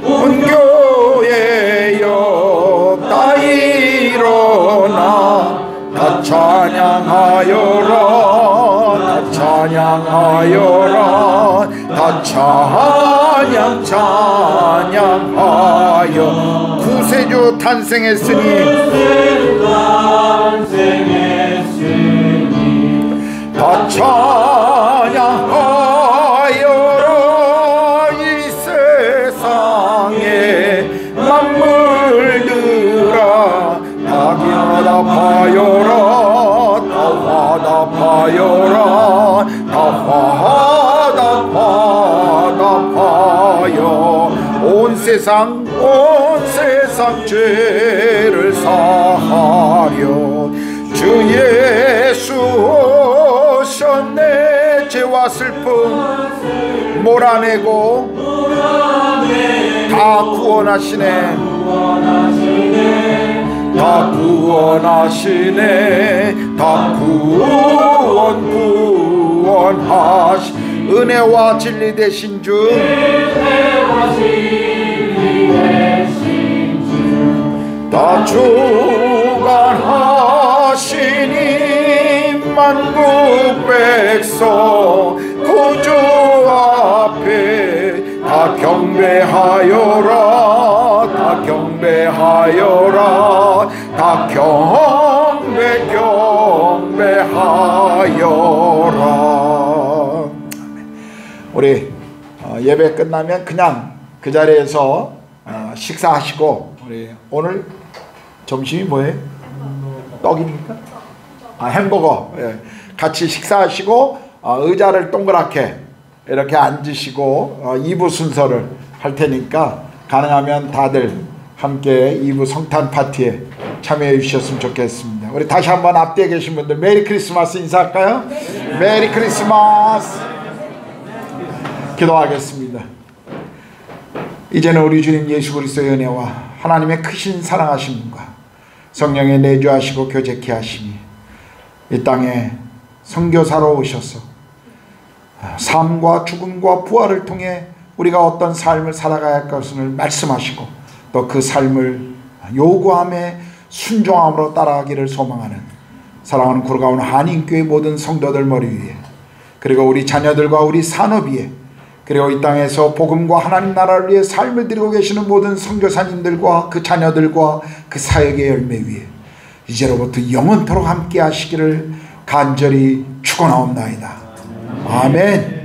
온 교회여 다 일어나 다 찬양하여라. 다 찬양하여라. 다 찬양하여 구세주 탄생했으니 다 찬양하여라. 이 세상에 만물들아 다 화답하여라. 다 화답하여라. 다 화답하여 온 세상 죄를 사하려 슬픔 몰아내고 다 구원하시네. 다 구원하시네. 다 구원하시. 은혜와 진리 되신 주, 다 주관하시니 만국 백성 구주 앞에 다 경배하여라. 다 경배하여라. 다 경배하여라. 우리 예배 끝나면 그냥 그 자리에서 식사하시고, 우리 오늘 점심이 뭐예요? 떡입니까? 햄버거. 예. 같이 식사하시고 의자를 동그랗게 이렇게 앉으시고 2부 순서를 할 테니까 가능하면 다들 함께 2부 성탄 파티에 참여해 주셨으면 좋겠습니다. 우리 다시 한번 앞뒤에 계신 분들 메리 크리스마스 인사할까요? 메리 크리스마스. 기도하겠습니다. 이제는 우리 주님 예수 그리스도의 은혜와 하나님의 크신 사랑하심과 성령의 내주하시고 교제케 하심이 이 땅에 선교사로 오셔서 삶과 죽음과 부활을 통해 우리가 어떤 삶을 살아가야 할 것을 말씀하시고 또 그 삶을 요구함에 순종함으로 따라가기를 소망하는 사랑하는 구로가온 한인교회 모든 성도들 머리 위에, 그리고 우리 자녀들과 우리 산업 위에, 그리고 이 땅에서 복음과 하나님 나라를 위해 삶을 드리고 계시는 모든 선교사님들과 그 자녀들과 그 사역의 열매 위에 이제로부터 영원토록 함께 하시기를 간절히 축원하옵나이다. 아멘.